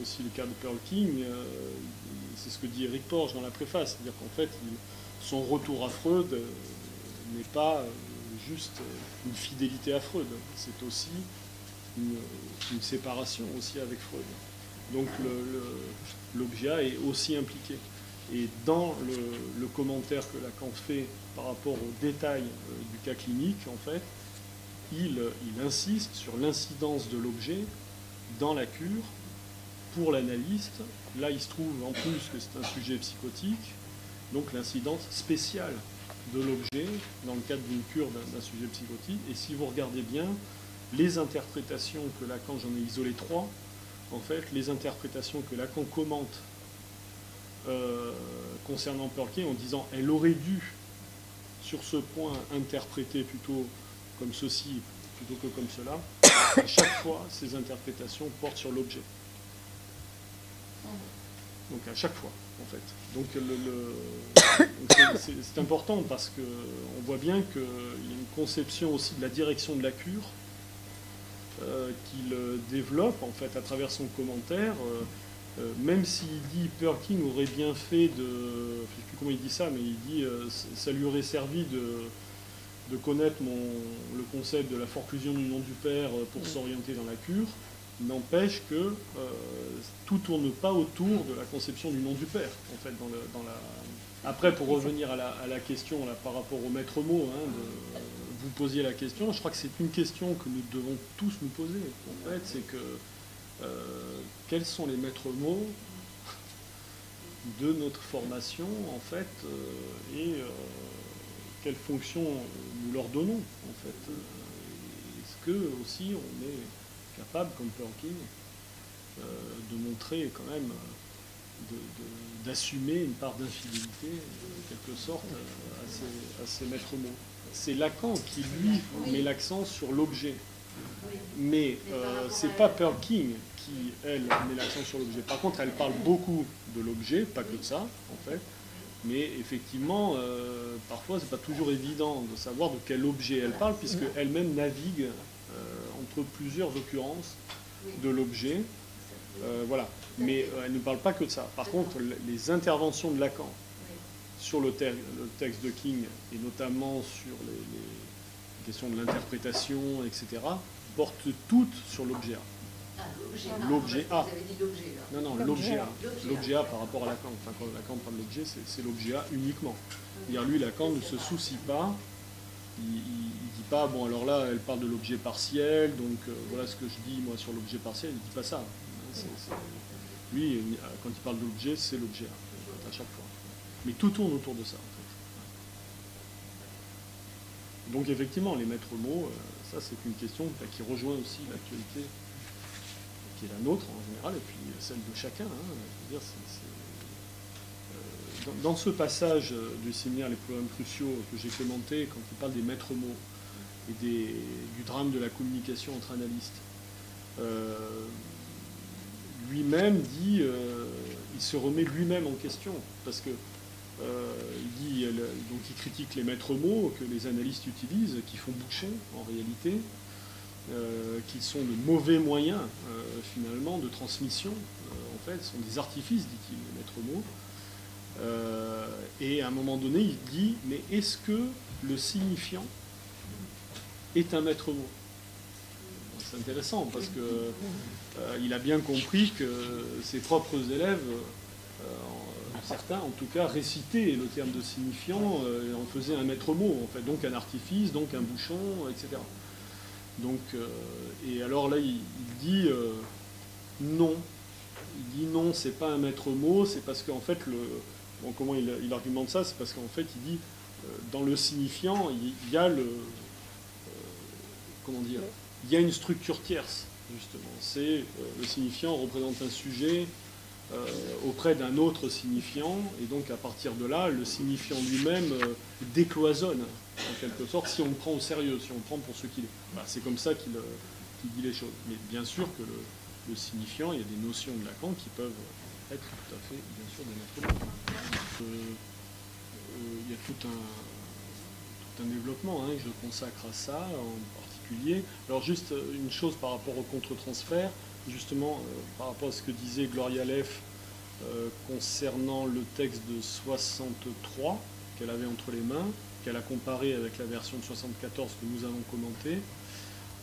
aussi le cas de Perkin, c'est ce que dit Eric Porge dans la préface, c'est-à-dire qu'en fait, son retour à Freud n'est pas juste une fidélité à Freud, c'est aussi une séparation aussi avec Freud. Donc l'objet est aussi impliqué. Et dans le commentaire que Lacan fait par rapport aux détails du cas clinique, en fait, il insiste sur l'incidence de l'objet dans la cure pour l'analyste. Là, il se trouve en plus que c'est un sujet psychotique, donc l'incidence spéciale de l'objet dans le cadre d'une cure d'un sujet psychotique. Et si vous regardez bien, les interprétations que Lacan, j'en ai isolé 3, en fait, les interprétations que Lacan commente concernant Perkin en disant « elle aurait dû, sur ce point, interpréter plutôt comme ceci plutôt que comme cela », à chaque fois, ces interprétations portent sur l'objet. Donc à chaque fois, en fait. Donc c'est important parce qu'on voit bien qu'il y a une conception aussi de la direction de la cure qu'il développe, en fait, à travers son commentaire. Même s'il dit Perkin aurait bien fait de... Je ne sais plus comment il dit ça, mais il dit ça lui aurait servi de connaître le concept de la forclusion du nom du père pour s'orienter dans la cure. N'empêche que tout ne tourne pas autour de la conception du nom du père, en fait, Après, pour revenir à la question là, par rapport au maître mot, vous posiez la question, je crois que c'est une question que nous devons tous nous poser, en fait, c'est que quels sont les maîtres mots de notre formation, en fait, et quelle fonction nous leur donnons, en fait. Est-ce que aussi on est capable, comme Perkin, de montrer quand même, d'assumer une part d'infidélité, en quelque sorte, à ces maîtres mots. C'est Lacan qui, lui, met l'accent sur l'objet. Mais c'est pas Perkin qui, elle, met l'accent sur l'objet. Par contre, elle parle beaucoup de l'objet, pas que de ça, en fait. Mais effectivement, parfois, c'est pas toujours évident de savoir de quel objet elle parle, puisqu'elle-même navigue entre plusieurs occurrences de l'objet. Voilà. Mais elle ne parle pas que de ça. Par contre, les interventions de Lacan sur le texte de King, et notamment sur les questions de l'interprétation, etc., portent toutes sur l'objet A. L'objet A. Vous avez dit l'objet, là. Non, l'objet A. L'objet A par rapport à Lacan. Enfin, quand Lacan parle de l'objet, c'est l'objet A uniquement. C'est-à-dire, lui, Lacan ne se soucie pas. Il ne dit pas, bon, alors là, elle parle de l'objet partiel, donc voilà ce que je dis, moi, sur l'objet partiel. Il ne dit pas ça. Lui, quand il parle de l'objet, c'est l'objet A, à chaque fois. Mais tout tourne autour de ça, en fait. Donc, effectivement, les maîtres mots, ça, c'est une question qui rejoint aussi l'actualité qui est la nôtre en général, et puis celle de chacun. Je veux dire, dans ce passage du séminaire Les problèmes cruciaux que j'ai commenté, quand il parle des maîtres mots et du drame de la communication entre analystes, lui-même dit, il se remet lui-même en question, parce que il dit, donc il critique les maîtres mots que les analystes utilisent, qui font boucher en réalité, qui sont de mauvais moyens finalement de transmission, en fait, sont des artifices, dit-il, les maîtres mots. Et à un moment donné, il dit, mais est-ce que le signifiant est un maître mot? C'est intéressant parce que il a bien compris que ses propres élèves, certains en tout cas, récitaient le terme de signifiant et en faisaient un maître mot, en fait, donc un artifice, donc un bouchon, etc. Donc, et alors là, il dit non. Il dit non, c'est pas un maître mot, c'est parce qu'en fait, bon, comment il argumente ça? C'est parce qu'en fait, il dit, dans le signifiant, il y a comment dire, il y a une structure tierce, justement. C'est le signifiant représente un sujet auprès d'un autre signifiant, et donc à partir de là, le signifiant lui-même décloisonne, en quelque sorte, si on le prend au sérieux, si on le prend pour ce qu'il est. Voilà, c'est comme ça qu'il dit les choses. Mais bien sûr que le signifiant, il y a des notions de Lacan qui peuvent être tout à fait, bien sûr, des maîtres mots. Il y a tout un développement que je consacre à ça en particulier. Alors juste une chose par rapport au contre-transfert, justement par rapport à ce que disait Gloria Leff concernant le texte de 63 qu'elle avait entre les mains, qu'elle a comparé avec la version de 74 que nous avons commentée.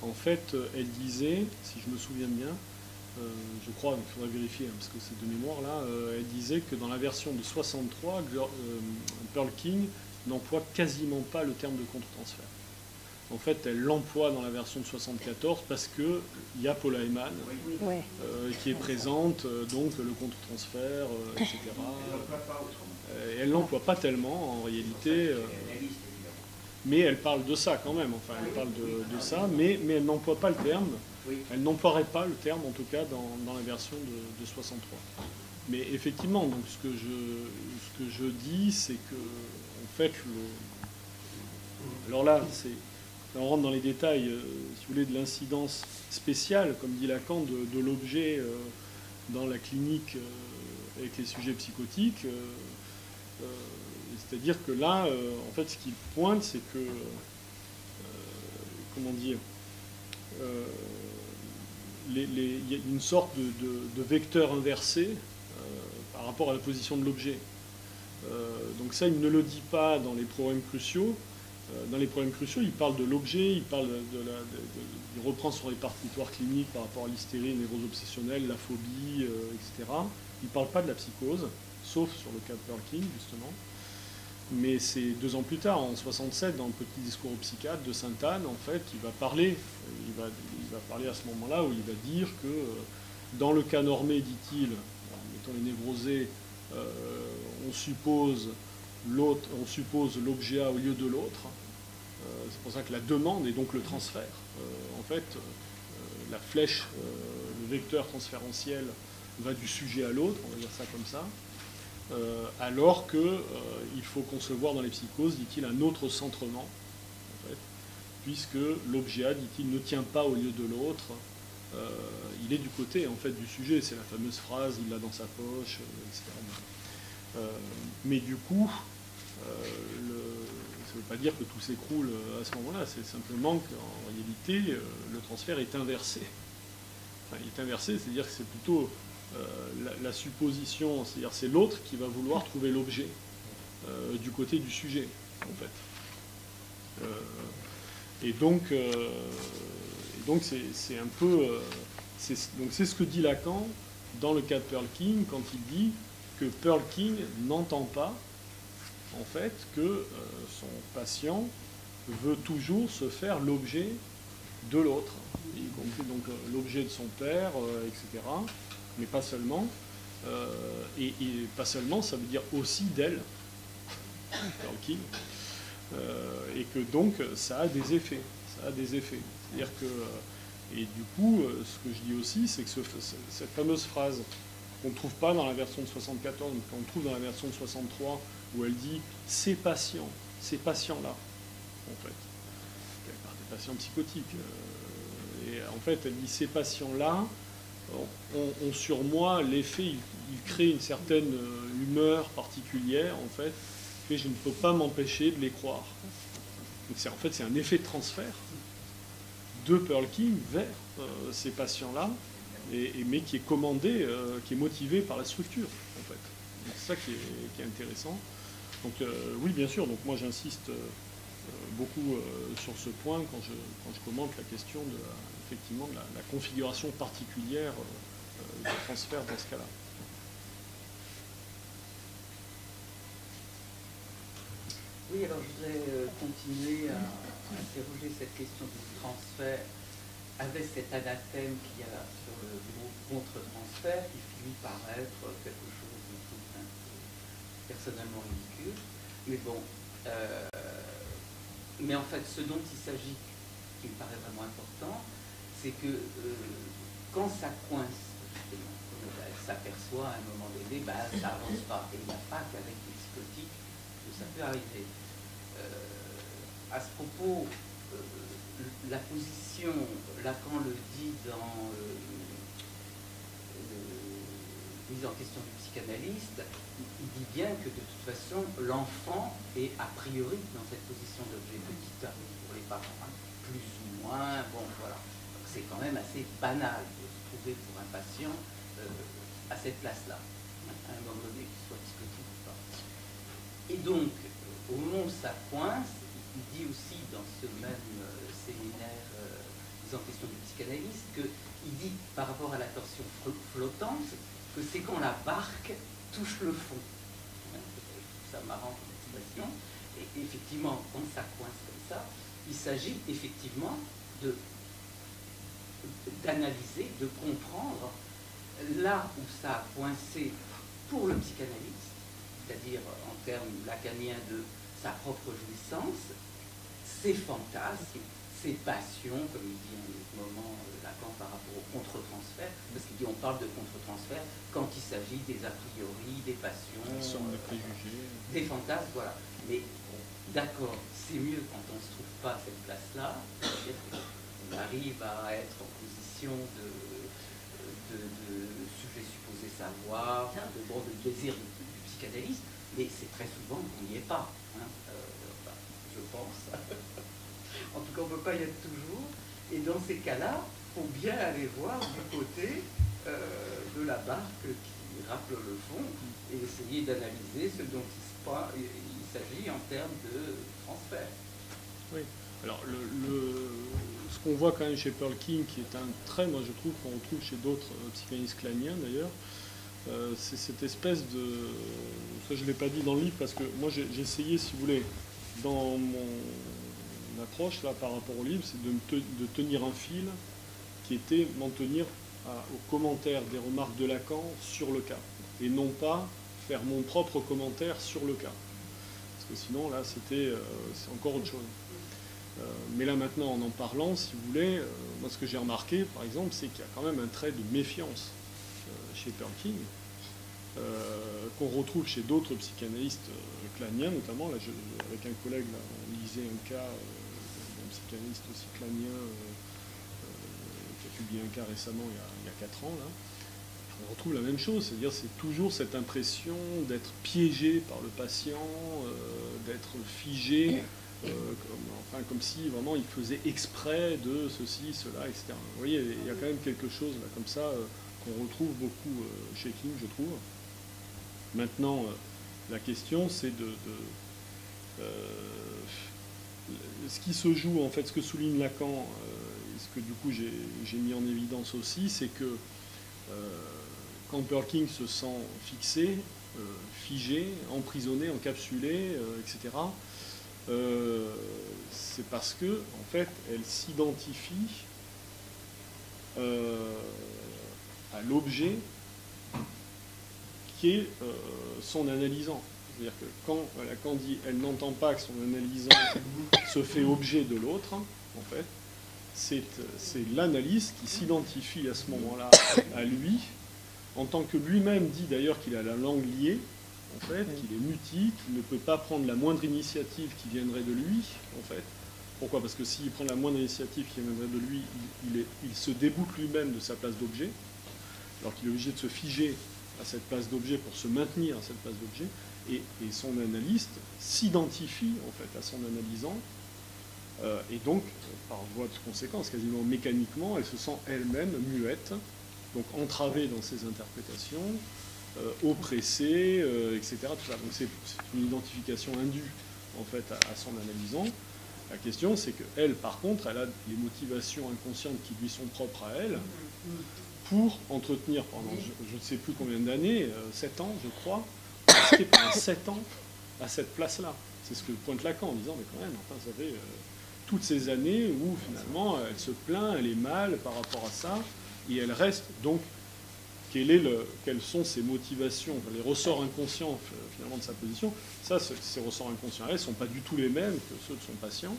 En fait, elle disait, si je me souviens bien, je crois, il faudrait vérifier parce que c'est de mémoire là, elle disait que dans la version de 63, Pearl King n'emploie quasiment pas le terme de contre-transfert. En fait, elle l'emploie dans la version de 74 parce qu'il y a Paula Eyman qui est présente, donc le contre-transfert, etc. Et elle ne l'emploie pas tellement en réalité, mais elle parle de ça quand même, enfin elle parle de ça, mais elle n'emploie pas le terme, elle n'emploierait pas le terme en tout cas dans la version de 63. Mais effectivement, donc ce que je dis, c'est que en fait, alors là, on rentre dans les détails, si vous voulez, de l'incidence spéciale, comme dit Lacan, de l'objet dans la clinique avec les sujets psychotiques. C'est-à-dire que là, en fait, ce qu'il pointe, c'est que, comment dire, il y a une sorte de vecteur inversé par rapport à la position de l'objet. Donc ça, il ne le dit pas dans les problèmes cruciaux. Dans les problèmes cruciaux, il parle de l'objet, il reprend son répertoire clinique par rapport à l'hystérie, les névrose obsessionnelle, la phobie, etc. Il ne parle pas de la psychose, sauf sur le cas de Pearl King, justement. Mais c'est 2 ans plus tard, en 67, dans le petit discours au psychiatre de Sainte-Anne, en fait, il va parler à ce moment-là où il va dire que dans le cas normé, dit-il, mettons les névrosés, on suppose l'objet A au lieu de l'autre. C'est pour ça que la demande et donc le transfert, en fait, la flèche, le vecteur transférentiel va du sujet à l'autre, on va dire ça comme ça, alors qu'il faut concevoir dans les psychoses, dit-il, un autre centrement, en fait, puisque l'objet A, dit-il, ne tient pas au lieu de l'autre, il est du côté en fait du sujet, c'est la fameuse phrase, il l'a dans sa poche, etc. Mais du coup, ça ne veut pas dire que tout s'écroule à ce moment-là, c'est simplement qu'en réalité, le transfert est inversé. Enfin, il est inversé, c'est-à-dire que c'est plutôt la supposition, c'est-à-dire c'est l'autre qui va vouloir trouver l'objet du côté du sujet, en fait. Et donc c'est un peu... donc c'est ce que dit Lacan dans le cas de Pearl King, quand il dit que Pearl King n'entend pas, en fait, que son patient veut toujours se faire l'objet de l'autre, y compris donc l'objet de son père, etc. Mais pas seulement. Et pas seulement, ça veut dire aussi d'elle, Pearl King. Et que donc ça a des effets. Ça a des effets. C'est-à-dire que... et du coup, ce que je dis aussi, c'est que cette fameuse phrase qu'on ne trouve pas dans la version de 74, mais qu'on trouve dans la version de 63, où elle dit « ces patients, ces patients-là », en fait, par des patients psychotiques. Et en fait, elle dit « ces patients-là ont sur moi l'effet, ils créent une certaine humeur particulière, en fait, et je ne peux pas m'empêcher de les croire. » Donc en fait, c'est un effet de transfert de Pearl King vers ces patients-là, mais qui est commandé, qui est motivé par la structure, en fait. C'est ça qui est intéressant. Donc oui, bien sûr, donc moi j'insiste beaucoup sur ce point quand je commente la question de effectivement de la configuration particulière du transfert dans ce cas-là. Oui, alors je voudrais continuer à interroger cette question du transfert avec cet anathème qu'il y a sur le mot contre-transfert qui finit par être quelque chose de tout un peu personnellement ridicule. Mais bon, mais en fait, ce dont il s'agit, qui me paraît vraiment important, c'est que quand ça coince, justement, elle s'aperçoit à un moment donné, ça avance pas. Et il n'y a pas qu'avec les psychotiques que ça peut arriver. À ce propos, la position, Lacan le dit dans mise en question du psychanalyste, il dit bien que de toute façon, l'enfant est a priori dans cette position d'objet petit a pour les parents, hein, plus ou moins, bon voilà. C'est quand même assez banal de se trouver pour un patient à cette place-là, à un moment donné, qu'il soit psychotique ou pas. Et donc, au moment où ça coince, il dit aussi dans ce même séminaire en question du psychanalyste qu'il dit par rapport à la torsion flottante que c'est quand la barque touche le fond. Je trouve ça marrant comme expression. Et effectivement, quand ça coince comme ça, il s'agit effectivement d'analyser, de comprendre là où ça a coincé pour le psychanalyste, c'est-à-dire en termes lacaniens de sa propre jouissance, ses fantasmes, ses passions, comme il dit en ce moment Lacan par rapport au contre-transfert, parce qu'il dit on parle de contre-transfert quand il s'agit des a priori, des passions, des préjugés, des fantasmes, voilà. Mais d'accord, c'est mieux quand on ne se trouve pas à cette place-là, c'est-à-dire qu'on arrive à être en position de sujet supposé savoir, de désir du psychanalyste, mais c'est très souvent qu'on n'y est pas, hein, je pense. En tout cas, on ne peut pas y être toujours. Et dans ces cas-là, il faut bien aller voir du côté de la barque qui rappelle le fond et essayer d'analyser ce dont il s'agit en termes de transfert. Oui. Alors, ce qu'on voit quand même chez Pearl King, qui est un trait, moi je trouve, qu'on retrouve chez d'autres psychanalystes kleiniens d'ailleurs, c'est cette espèce de... Ça, je ne l'ai pas dit dans le livre parce que moi j'ai essayé, si vous voulez, dans mon approche là par rapport au livre, c'est de tenir un fil qui était m'en tenir aux commentaires des remarques de Lacan sur le cas, et non pas faire mon propre commentaire sur le cas. Parce que sinon, là, c'est encore autre chose. Mais là, maintenant, en parlant, si vous voulez, moi, ce que j'ai remarqué, par exemple, c'est qu'il y a quand même un trait de méfiance chez Pearl King, qu'on retrouve chez d'autres psychanalystes kleiniens, notamment. Là, avec un collègue, là, on lisait un cas d'un psychanalyste aussi kleinien qui a publié un cas récemment, il y a 4 ans, là. On retrouve la même chose, c'est-à-dire c'est toujours cette impression d'être piégé par le patient, d'être figé, comme si vraiment il faisait exprès de ceci, cela, etc. Vous voyez, il y a quand même quelque chose là, comme ça qu'on retrouve beaucoup chez King, je trouve. Maintenant, la question, c'est ce qui se joue, en fait, ce que souligne Lacan, et ce que du coup j'ai mis en évidence aussi, c'est que quand Perkin se sent fixé, figé, emprisonné, encapsulé, etc., c'est parce que, en fait, elle s'identifie à l'objet qui est son analysant. C'est-à-dire que quand Lacan dit elle n'entend pas que son analysant se fait objet de l'autre, en fait, c'est l'analyste qui s'identifie à ce moment-là à lui, en tant que lui-même dit d'ailleurs qu'il a la langue liée, en fait, qu'il est mutique, qu'il ne peut pas prendre la moindre initiative qui viendrait de lui, en fait. Pourquoi? Parce que s'il prend la moindre initiative qui viendrait de lui, il se déboute lui-même de sa place d'objet, alors qu'il est obligé de se figer à cette place d'objet pour se maintenir à cette place d'objet, et son analyste s'identifie en fait à son analysant, et donc, par voie de conséquence, quasiment mécaniquement, elle se sent elle-même muette, donc entravée dans ses interprétations, oppressée, etc. Tout ça. Donc c'est une identification indue en fait à son analysant. La question, c'est qu'elle, par contre, elle a les motivations inconscientes qui lui sont propres à elle pour entretenir pendant je ne sais plus combien d'années, 7 ans, je crois, rester pendant 7 ans à cette place-là. C'est ce que pointe Lacan en disant, mais quand même, enfin, ça fait toutes ces années où finalement elle se plaint, elle est mal par rapport à ça, et elle reste. Donc, quelles sont ses motivations, les ressorts inconscients finalement de sa position? Ça, ces ressorts inconscients, elles ne sont pas du tout les mêmes que ceux de son patient.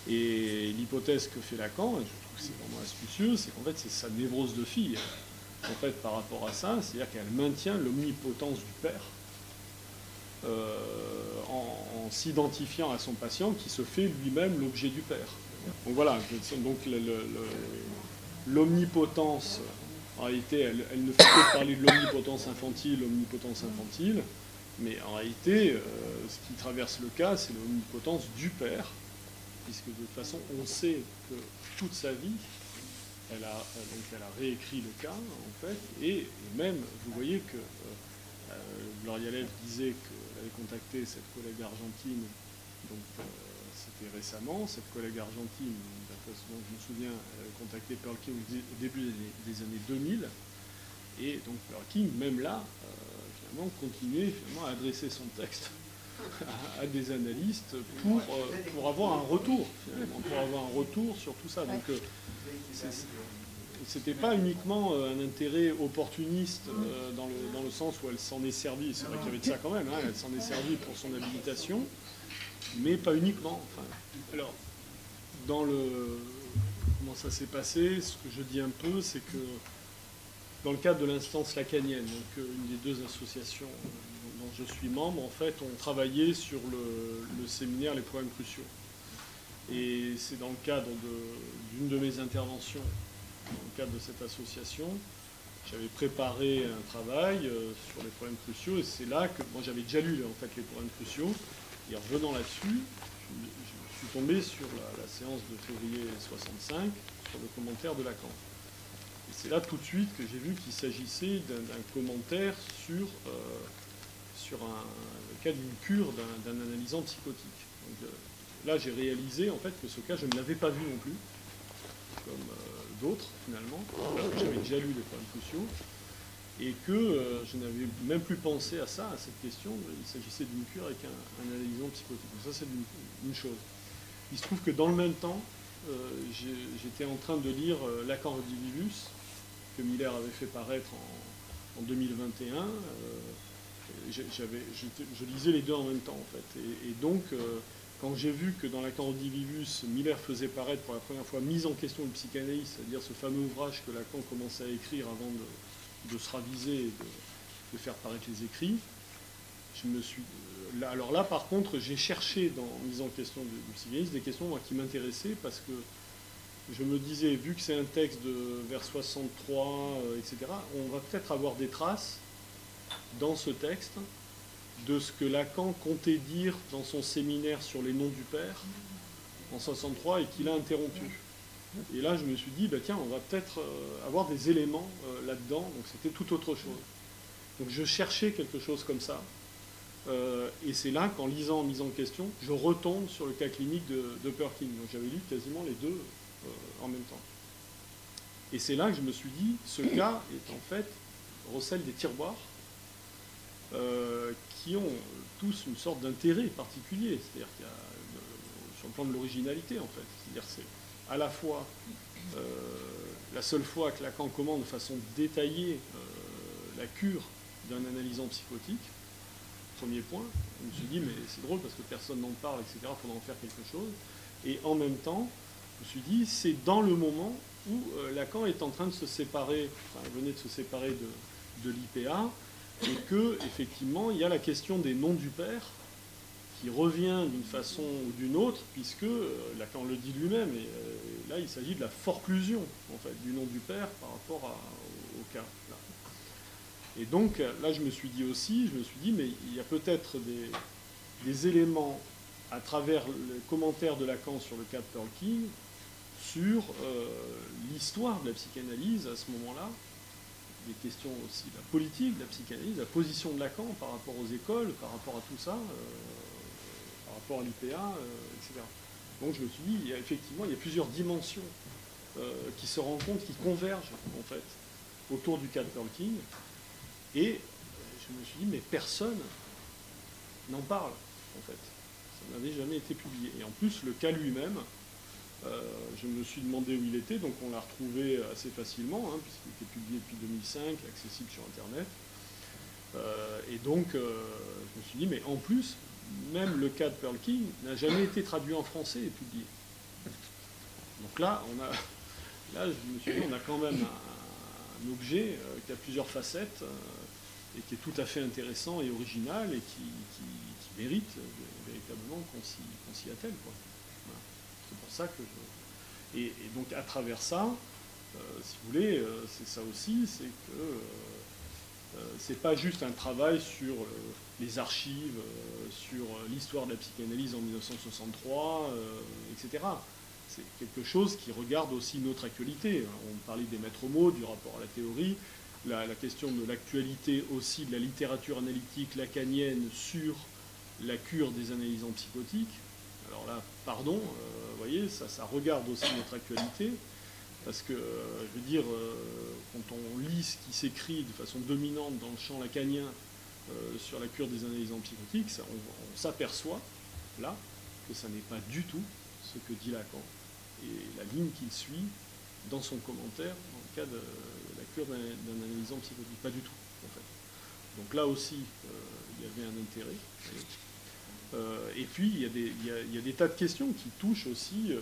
Et l'hypothèse que fait Lacan, et je trouve que c'est vraiment astucieux, c'est qu'en fait c'est sa névrose de fille. En fait, par rapport à ça, c'est-à-dire qu'elle maintient l'omnipotence du père en s'identifiant à son patient qui se fait lui-même l'objet du père. Donc voilà, donc l'omnipotence, en réalité, elle ne fait que parler de l'omnipotence infantile, mais en réalité, ce qui traverse le cas, c'est l'omnipotence du père, puisque de toute façon, on sait que toute sa vie, elle a réécrit le cas, en fait, et même, vous voyez que Gloria Lev disait qu'elle avait contacté cette collègue argentine, donc c'était récemment, cette collègue argentine, d'après ce dont je me souviens, elle avait contacté Perkin au début des années 2000, et donc Perkin, même là, finalement, continuait finalement, à adresser son texte à des analystes pour avoir un retour, finalement, pour avoir un retour sur tout ça. Donc, c'était pas uniquement un intérêt opportuniste dans le sens où elle s'en est servie, c'est vrai qu'il y avait de ça quand même, hein, elle s'en est servie pour son habilitation, mais pas uniquement. Enfin, alors, comment ça s'est passé, ce que je dis un peu, c'est que dans le cadre de l'instance lacanienne, donc une des deux associations dont je suis membre, en fait, on travaillait sur le séminaire Les problèmes cruciaux. Et c'est dans le cadre d'une de mes interventions, dans le cadre de cette association, j'avais préparé un travail sur les problèmes cruciaux, et c'est là que moi j'avais déjà lu en fait les problèmes cruciaux, et en revenant là-dessus, je suis tombé sur la séance de février 65, sur le commentaire de Lacan. Et c'est là tout de suite que j'ai vu qu'il s'agissait d'un commentaire sur le cas d'une cure d'un analysant psychotique. Donc, là, j'ai réalisé en fait que ce cas, je ne l'avais pas vu non plus, comme d'autres finalement. J'avais déjà lu les problèmes cruciaux, et que je n'avais même plus pensé à ça, à cette question. Il s'agissait d'une cure avec un analysant psychotique. Donc ça, c'est une chose. Il se trouve que dans le même temps, j'étais en train de lire Lacan Redivivus, que Miller avait fait paraître en 2021. Je lisais les deux en même temps, en fait. Et donc, quand j'ai vu que dans Lacan Redivivus, Miller faisait paraître pour la première fois Mise en question de psychanalyse, c'est-à-dire ce fameux ouvrage que Lacan commençait à écrire avant de se raviser et de faire paraître les écrits, je me suis... Alors là, par contre, j'ai cherché dans Mise en question du psychanalyse des questions moi, qui m'intéressaient, parce que je me disais, vu que c'est un texte de vers 63, etc., on va peut-être avoir des traces dans ce texte de ce que Lacan comptait dire dans son séminaire sur les noms du père en 63 et qu'il a interrompu. Et là, je me suis dit, bah, tiens, on va peut-être avoir des éléments là-dedans. Donc c'était tout autre chose. Donc je cherchais quelque chose comme ça. Et c'est là qu'en lisant Mise en question, je retombe sur le cas clinique de Perkin. Donc j'avais lu quasiment les deux en même temps. Et c'est là que je me suis dit, ce cas est en fait recèle des tiroirs qui ont tous une sorte d'intérêt particulier. C'est-à-dire qu'il y a, sur le plan de l'originalité, en fait. C'est-à-dire que c'est à la fois la seule fois que Lacan commande de façon détaillée la cure d'un analysant psychotique. Premier point. Je me suis dit, mais c'est drôle parce que personne n'en parle, etc. Il faudra en faire quelque chose. Et en même temps, je me suis dit, c'est dans le moment où Lacan est en train de se séparer, enfin, venait de se séparer de l'IPA, et que effectivement, il y a la question des noms du père qui revient d'une façon ou d'une autre, puisque Lacan le dit lui-même, et là, il s'agit de la forclusion, en fait, du nom du père par rapport au cas. Là. Et donc, là, je me suis dit, mais il y a peut-être des éléments à travers le commentaire de Lacan sur le cas de Perkin, sur l'histoire de la psychanalyse à ce moment-là, des questions aussi de la politique de la psychanalyse, la position de Lacan par rapport aux écoles, par rapport à tout ça, par rapport à l'IPA, etc. Donc je me suis dit, effectivement, il y a plusieurs dimensions qui se rencontrent, qui convergent, en fait, autour du cas de Perkin. Et je me suis dit, mais personne n'en parle, en fait. Ça n'avait jamais été publié. Et en plus, le cas lui-même, je me suis demandé où il était, donc on l'a retrouvé assez facilement, hein, puisqu'il était publié depuis 2005, accessible sur Internet. Et donc, je me suis dit, mais en plus, même le cas de Perkin n'a jamais été traduit en français et publié. Donc là, je me suis dit, on a quand même un objet qui a plusieurs facettes et qui est tout à fait intéressant et original et qui mérite véritablement qu'on s'y attelle, quoi. Voilà. C'est pour ça que et donc à travers ça, si vous voulez, c'est ça aussi, c'est que c'est pas juste un travail sur les archives, sur l'histoire de la psychanalyse en 1963, etc. C'est quelque chose qui regarde aussi notre actualité. On parlait des maîtres mots, du rapport à la théorie, la question de l'actualité aussi de la littérature analytique lacanienne sur la cure des analysants psychotiques. Alors là, pardon, vous voyez, ça regarde aussi notre actualité, parce que, je veux dire, quand on lit ce qui s'écrit de façon dominante dans le champ lacanien sur la cure des analysants psychotiques, on s'aperçoit, là, que ça n'est pas du tout ce que dit Lacan, et la ligne qu'il suit dans son commentaire, dans le cas de la cure d'un analysant psychotique. Pas du tout, en fait. Donc là aussi, il y avait un intérêt. Et puis, il y a des tas de questions qui touchent aussi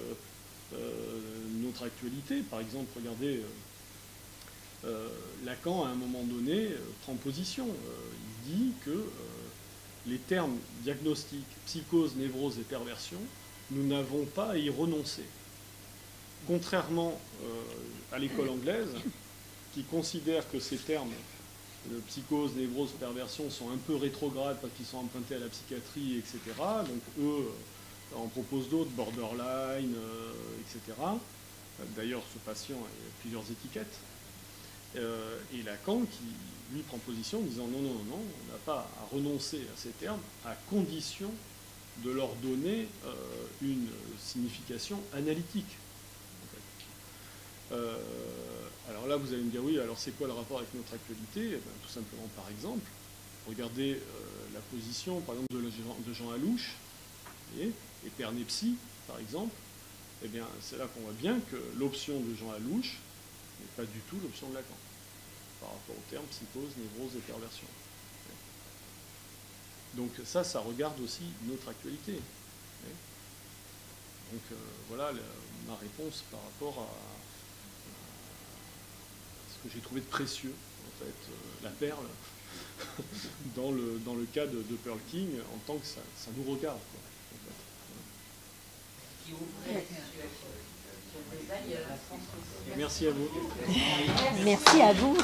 notre actualité. Par exemple, regardez, Lacan, à un moment donné, prend position. Il dit que les termes diagnostic, psychose, névrose et perversion, nous n'avons pas à y renoncer. Contrairement à l'école anglaise, qui considère que ces termes, de psychose, névrose, perversion, sont un peu rétrogrades parce qu'ils sont empruntés à la psychiatrie, etc. Donc eux en proposent d'autres, borderline, etc. D'ailleurs, ce patient a plusieurs étiquettes. Et Lacan qui, lui, prend position en disant non, on n'a pas à renoncer à ces termes à condition de leur donner une signification analytique. Alors là, vous allez me dire, oui, alors c'est quoi le rapport avec notre actualité? Eh bien, tout simplement, par exemple, regardez la position, par exemple, de Jean Alouche, et Pernepsy, par exemple. Eh bien, c'est là qu'on voit bien que l'option de Jean Alouche n'est pas du tout l'option de Lacan, par rapport aux termes psychose, névrose et perversion. Donc ça regarde aussi notre actualité. Donc voilà ma réponse par rapport à ce que j'ai trouvé de précieux, en fait, la perle, dans le cas de Perkin, en tant que ça nous regarde, quoi, en fait. Qui ouvrait sur des ailleurs. Merci à vous. Merci à vous.